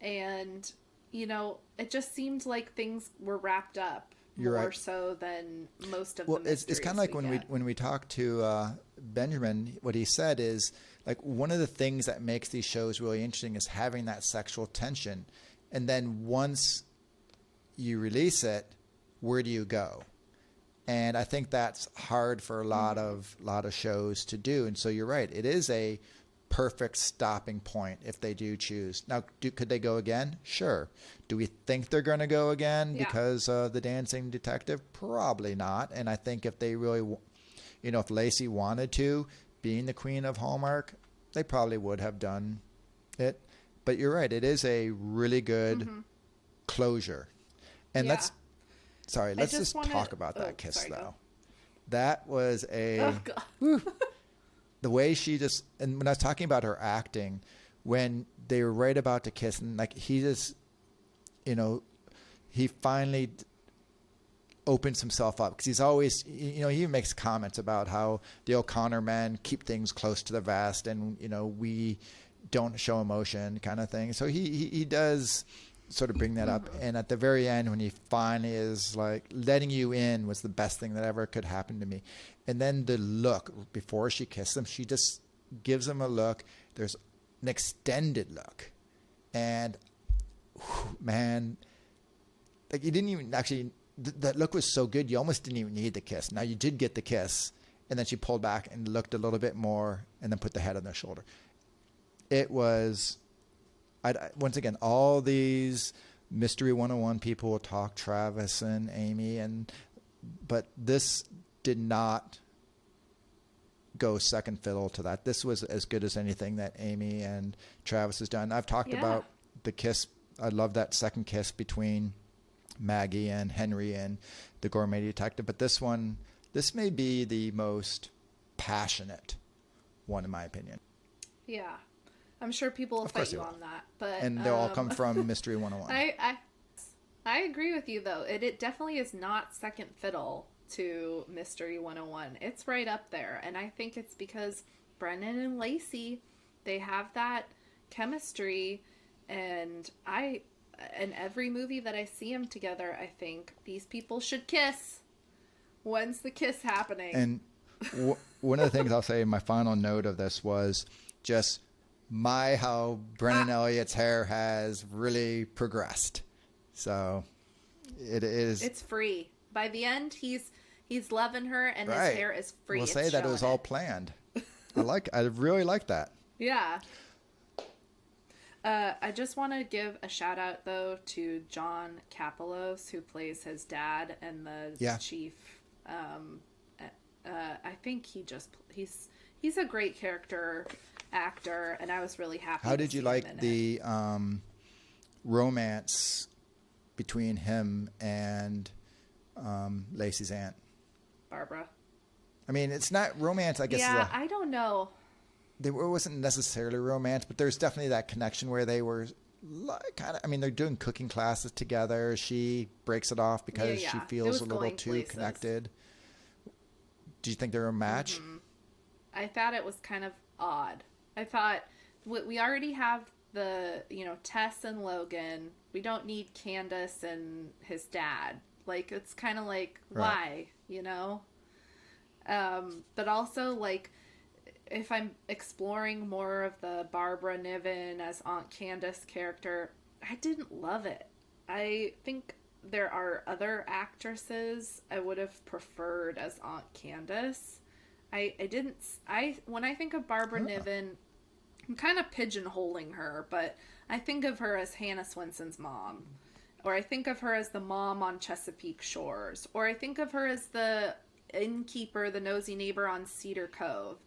And, you know, it just seemed like things were wrapped up. More so than most of the mysteries. It's kind of like when we talked to Benjamin, what he said is like one of the things that makes these shows really interesting is having that sexual tension, and then once you release it, where do you go? And I think that's hard for a lot of shows to do. And so you're right, it is a perfect stopping point if they do choose. Now, could they go again? Sure. Do we think they're going to go again because the dancing detective? Probably not. And I think if they really, if Lacey wanted to, being the queen of Hallmark, they probably would have done it. But you're right. It is a really good closure. And let's just talk about that kiss, though. Go. That was the way she just, and when I was talking about her acting, when they were right about to kiss, and like he just, he finally opens himself up because he's always, he even makes comments about how the O'Connor men keep things close to the vest and, we don't show emotion kind of thing. So he does sort of bring that up. And at the very end, when he finally is like, letting you in was the best thing that ever could happen to me. And then the look before she kissed him, she just gives him a look. There's an extended look. And man, like you didn't even actually, that look was so good. You almost didn't even need the kiss. Now you did get the kiss. And then she pulled back and looked a little bit more and then put the head on their shoulder. It was, once again, all these Mystery 101 people will talk, Travis and Amy, but this did not go second fiddle to that. This was as good as anything that Amy and Travis has done. I've talked about the kiss. I love that second kiss between Maggie and Henry and the gourmet detective. But this one, this may be the most passionate one, in my opinion. Yeah. I'm sure people will fight you on that. But and they'll all come from Mystery 101. I agree with you, though. It definitely is not second fiddle to Mystery 101. It's right up there. And I think it's because Brennan and Lacey, they have that chemistry. And in every movie that I see them together, I think these people should kiss. When's the kiss happening? And one of the things I'll say in my final note of this was just how Brennan Elliott's hair has really progressed. So it is. It's free. By the end, he's loving her, and right. his hair is free. We'll say that it was all planned. I really like that. Yeah. I just want to give a shout out though to John Kapelos, who plays his dad and the chief. I think he's a great character actor, and I was really happy. How did you like the romance between him and Lacey's aunt, Barbara? I mean, it's not romance, I guess. Yeah, I don't know. It wasn't necessarily romance, but there's definitely that connection where they were kind of, I mean, they're doing cooking classes together. She breaks it off because she feels a little too connected. Do you think they're a match? Mm-hmm. I thought it was kind of odd. I thought we already have Tess and Logan. We don't need Candace and his dad. Like, it's kind of like, why, But also, like, if I'm exploring more of the Barbara Niven as Aunt Candace character, I didn't love it. I think there are other actresses I would have preferred as Aunt Candace. When I think of Barbara Niven, I'm kind of pigeonholing her, but I think of her as Hannah Swanson's mom. Or I think of her as the mom on Chesapeake Shores. Or I think of her as the innkeeper, the nosy neighbor on Cedar Cove.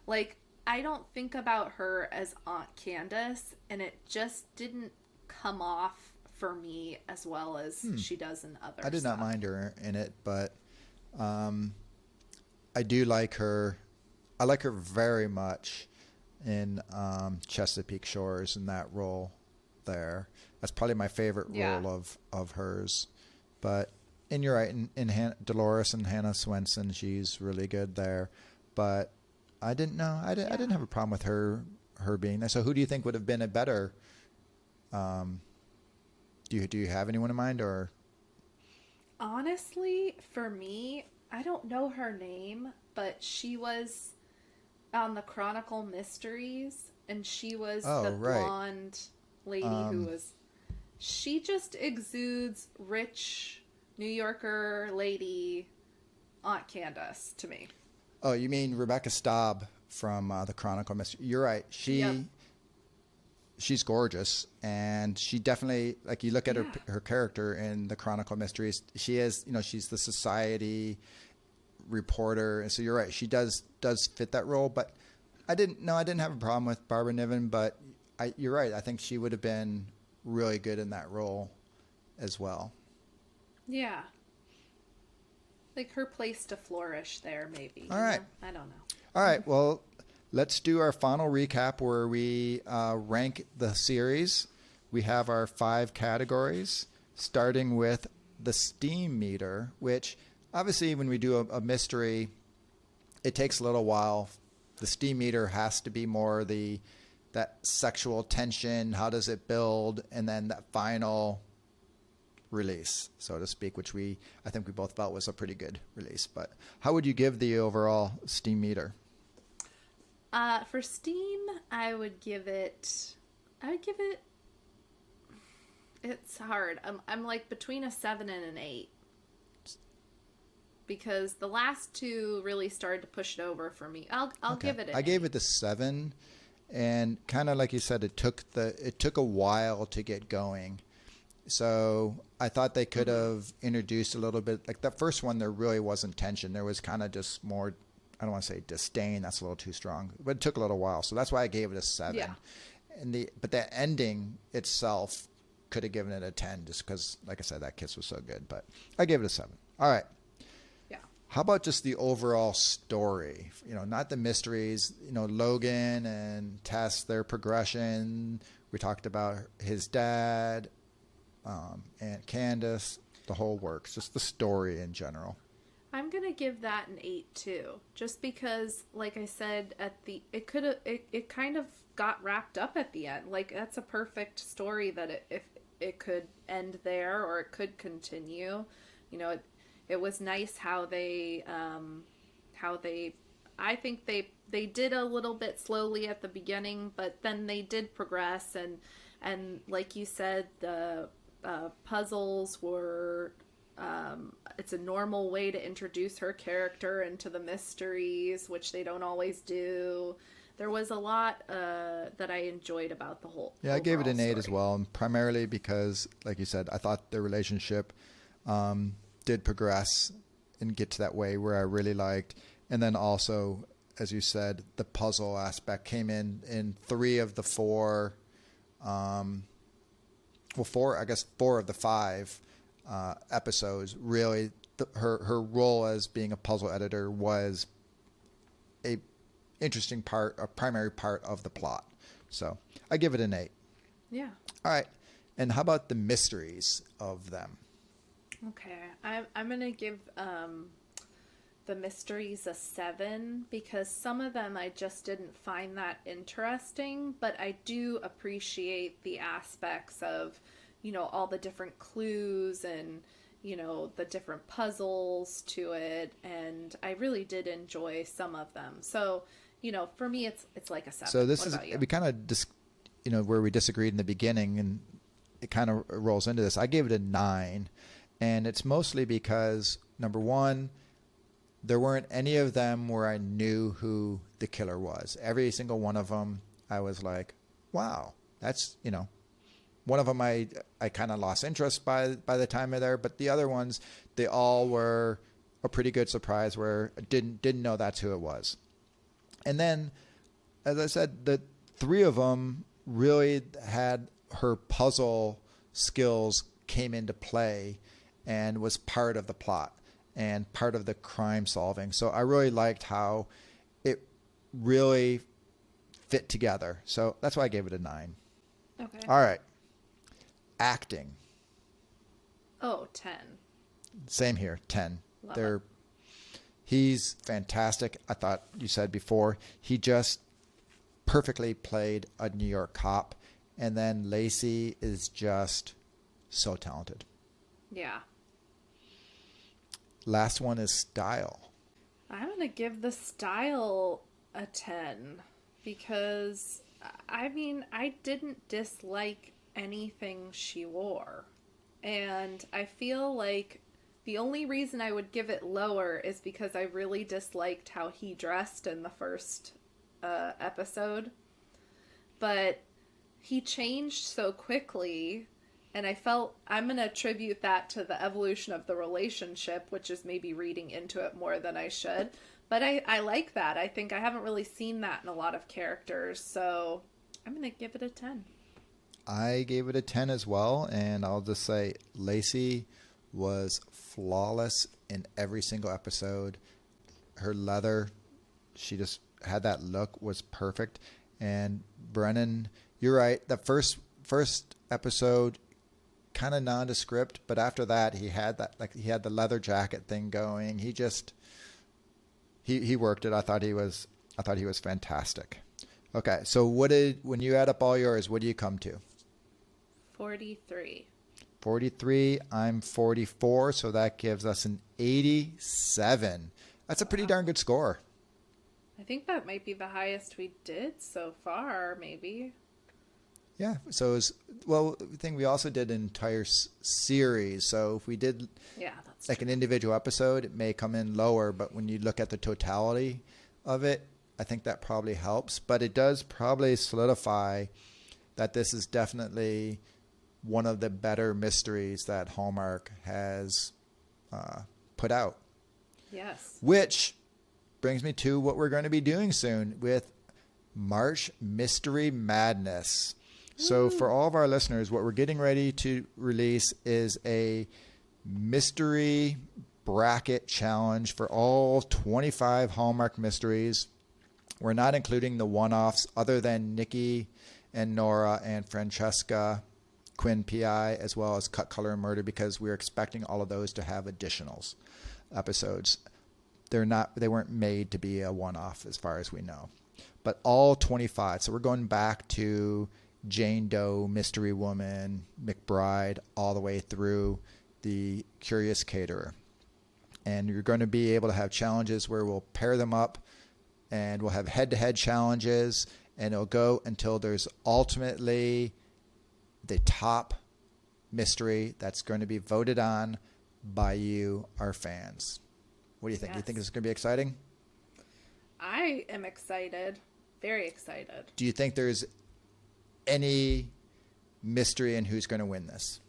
Like, I don't think about her as Aunt Candace, and it just didn't come off for me as well as she does in other stuff. I did not mind her in it, but I do like her. I like her very much in Chesapeake Shores in that role there. That's probably my favorite role of hers. And you're right, in Dolores and Hannah Swenson, she's really good there. But I didn't have a problem with her being there. So who do you think would have been a better? Do you have anyone in mind, or? Honestly, for me, I don't know her name, but she was on the Chronicle Mysteries, and she was the blonde lady who was. She just exudes rich New Yorker lady Aunt Candace to me. Oh, you mean Rebecca Staub from the Chronicle Mysteries? You're right. She's gorgeous, and she definitely, like, you look at her character in the Chronicle Mysteries, she is, she's the society reporter, and so you're right, she does fit that role. But I didn't have a problem with Barbara Niven, but you're right, I think she would have been really good in that role as well. Yeah. Like her place to flourish there, maybe. All right. I don't know. All right, well, let's do our final recap where we rank the series. We have our 5 categories, starting with the steam meter, which obviously when we do a mystery, it takes a little while. The steam meter has to be more the that sexual tension, how does it build, and then that final release, so to speak, which I think we both felt was a pretty good release. But how would you give the overall steam meter? For steam, I would give it. It's hard. I'm like between a 7 and an 8. Because the last two really started to push it over for me. I'll Okay. give it an I gave 8. it the 7, and kind of like you said, it took a while to get going. So I thought they could have introduced a little bit, like the first one, there really wasn't tension. There was kind of just more, I don't want to say disdain, that's a little too strong, but it took a little while. So that's why I gave it a 7. Yeah. But the ending itself could have given it a 10 just because, like I said, that kiss was so good. But I gave it a 7. All right. Yeah. How about just the overall story? Not the mysteries, Logan and Tess, their progression. We talked about his dad, Aunt Candace, the whole works, just the story in general. I'm gonna give that an 8 too, just because, like I said, it kind of got wrapped up at the end. Like that's a perfect story that if it could end there or it could continue. It was nice how they I think they did a little bit slowly at the beginning, but then they did progress and like you said, the puzzles were. It's a normal way to introduce her character into the mysteries, which they don't always do. There was a lot that I enjoyed about the whole. Yeah, I gave it an 8 story. as well, and primarily because, like you said, I thought their relationship did progress and get to that way where I really liked. And then also, as you said, the puzzle aspect came in 3 of the 4. Four of the 5 episodes. Really, her role as being a puzzle editor was a primary part of the plot. So I give it an 8. Yeah. All right. And how about the mysteries of them? Okay, I'm gonna give the mysteries a 7 because some of them I just didn't find that interesting, but I do appreciate the aspects of, all the different clues and, the different puzzles to it, and I really did enjoy some of them. So, for me, it's like a 7. So this What is, about you? we kind of, where we disagreed in the beginning, and it kind of rolls into this. I gave it a 9, and it's mostly because, number one, there weren't any of them where I knew who the killer was. Every single one of them, I was like, wow, that's, one of them I kind of lost interest by the time they're there, but the other ones, they all were a pretty good surprise where I didn't know that's who it was. And then, as I said, the 3 of them really had her puzzle skills came into play and was part of the plot and part of the crime solving. So I really liked how it really fit together. So that's why I gave it a 9. Okay. All right. Acting. Oh, 10. Same here, 10. Love it. He's fantastic. I thought you said before, he just perfectly played a New York cop. And then Lacey is just so talented. Yeah. Last one is style. I'm going to give the style a 10 because, I didn't dislike anything she wore. And I feel like the only reason I would give it lower is because I really disliked how he dressed in the first episode. But he changed so quickly, and I felt I'm going to attribute that to the evolution of the relationship, which is maybe reading into it more than I should. But I like that. I think I haven't really seen that in a lot of characters, so I'm going to give it a 10. I gave it a 10 as well, and I'll just say Lacey was flawless in every single episode. Her leather, she just had that look, was perfect. And Brennan, you're right, the first episode kind of nondescript, but after that he had the leather jacket thing going. He worked it. I thought he was fantastic. Okay, so when you add up all yours, what do you come to? 43. 43. I'm 44, so that gives us an 87. That's a pretty darn good score. I think that might be the highest we did so far, maybe. Yeah. So I think we also did an entire series. So if we did That's like an individual episode, it may come in lower, but when you look at the totality of it, I think that probably helps. But it does probably solidify that this is definitely one of the better mysteries that Hallmark has put out. Yes. Which brings me to what we're going to be doing soon with March Mystery Madness. So for all of our listeners, what we're getting ready to release is a mystery bracket challenge for all 25 Hallmark mysteries. We're not including the one-offs other than Nikki and Nora and Francesca, Quinn PI, as well as Cut, Color, and Murder, because we're expecting all of those to have additionals episodes. They weren't made to be a one-off as far as we know. But all 25. So we're going back to Jane Doe, Mystery Woman, McBride, all the way through the Curious Caterer. And you're going to be able to have challenges where we'll pair them up and we'll have head-to-head challenges, and it'll go until there's ultimately the top mystery that's going to be voted on by you, our fans. What do you think? Yes. You think this is going to be exciting? I am excited. Very excited. Do you think there's any mystery in who's going to win this?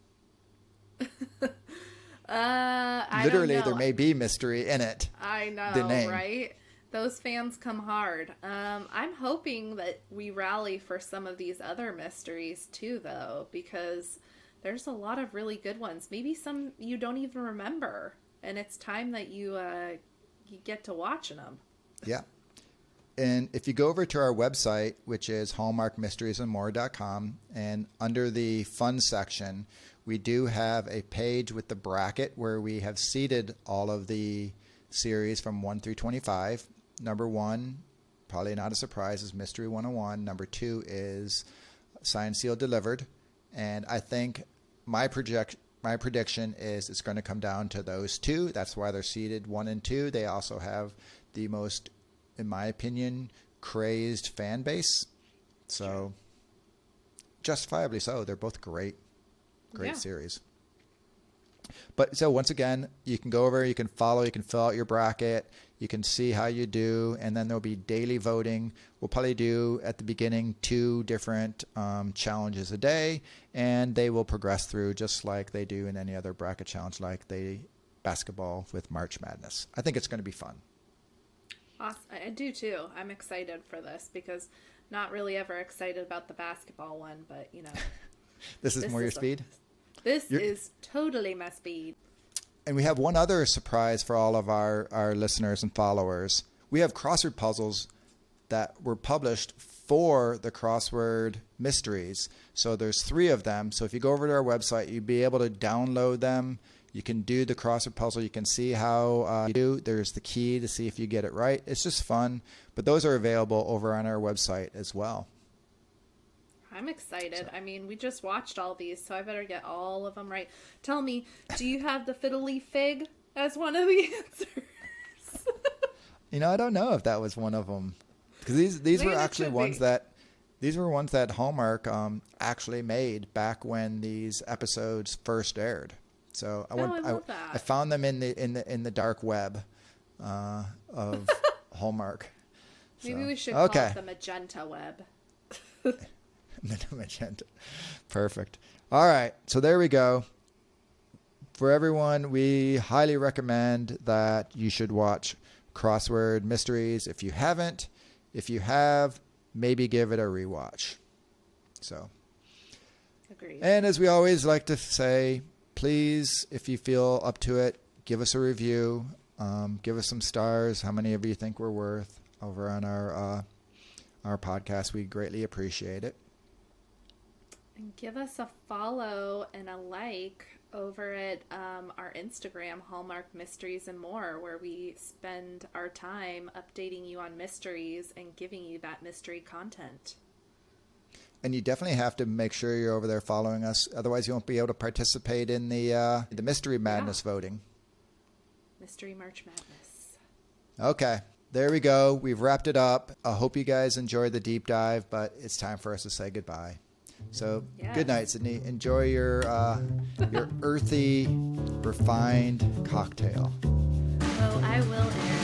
I Literally, don't know. there may be mystery in it. I know, the name. right? Those fans come hard. I'm hoping that we rally for some of these other mysteries too, though, because there's a lot of really good ones. Maybe some you don't even remember, and it's time that you get to watching them. Yeah. And if you go over to our website, which is hallmarkmysteriesandmore.com, and under the fun section, we do have a page with the bracket where we have seeded all of the series from 1 through 25. Number 1, probably not a surprise, is Mystery 101. Number 2 is Signed, Sealed, Delivered. And I think my prediction is it's going to come down to those two. That's why they're seeded 1 and 2. They also have the most, in my opinion, crazed fan base. So, justifiably so. They're both great series. But so once again, you can go over, you can follow, you can fill out your bracket, you can see how you do, and then there'll be daily voting. We'll probably do at the beginning 2 different challenges a day, and they will progress through just like they do in any other bracket challenge, like the basketball with March Madness. I think it's going to be fun. Awesome. I do too. I'm excited for this because not really ever excited about the basketball one, but you know. This is more your speed? This is totally my speed. And we have one other surprise for all of our listeners and followers. We have crossword puzzles that were published for the Crossword Mysteries. So there's 3 of them. So if you go over to our website, you'll be able to download them. You can do the crossword puzzle. You can see how you do. There's the key to see if you get it right. It's just fun. But those are available over on our website as well. I'm excited. I mean, we just watched all these, so I better get all of them right. Tell me, do you have the fiddle leaf fig as one of the answers? I don't know if that was one of them, because these were actually ones that Hallmark actually made back when these episodes first aired. So I found them in the dark web of Hallmark. Maybe we should call it the magenta web. Magenta. Perfect. All right. So there we go. For everyone, we highly recommend that you should watch Crossword Mysteries. If you haven't, if you have, maybe give it a rewatch. So. Agreed. And as we always like to say, please, if you feel up to it, give us a review. Give us some stars. How many of you think we're worth over on our podcast? We greatly appreciate it. And give us a follow and a like over at our Instagram, Hallmark Mysteries and More, where we spend our time updating you on mysteries and giving you that mystery content. And you definitely have to make sure you're over there following us. Otherwise, you won't be able to participate in the Mystery Madness voting. Mystery March Madness. Okay. There we go. We've wrapped it up. I hope you guys enjoyed the deep dive, but it's time for us to say goodbye. So Good night, Sydney. Enjoy your earthy, refined cocktail. Oh, I will, Aaron.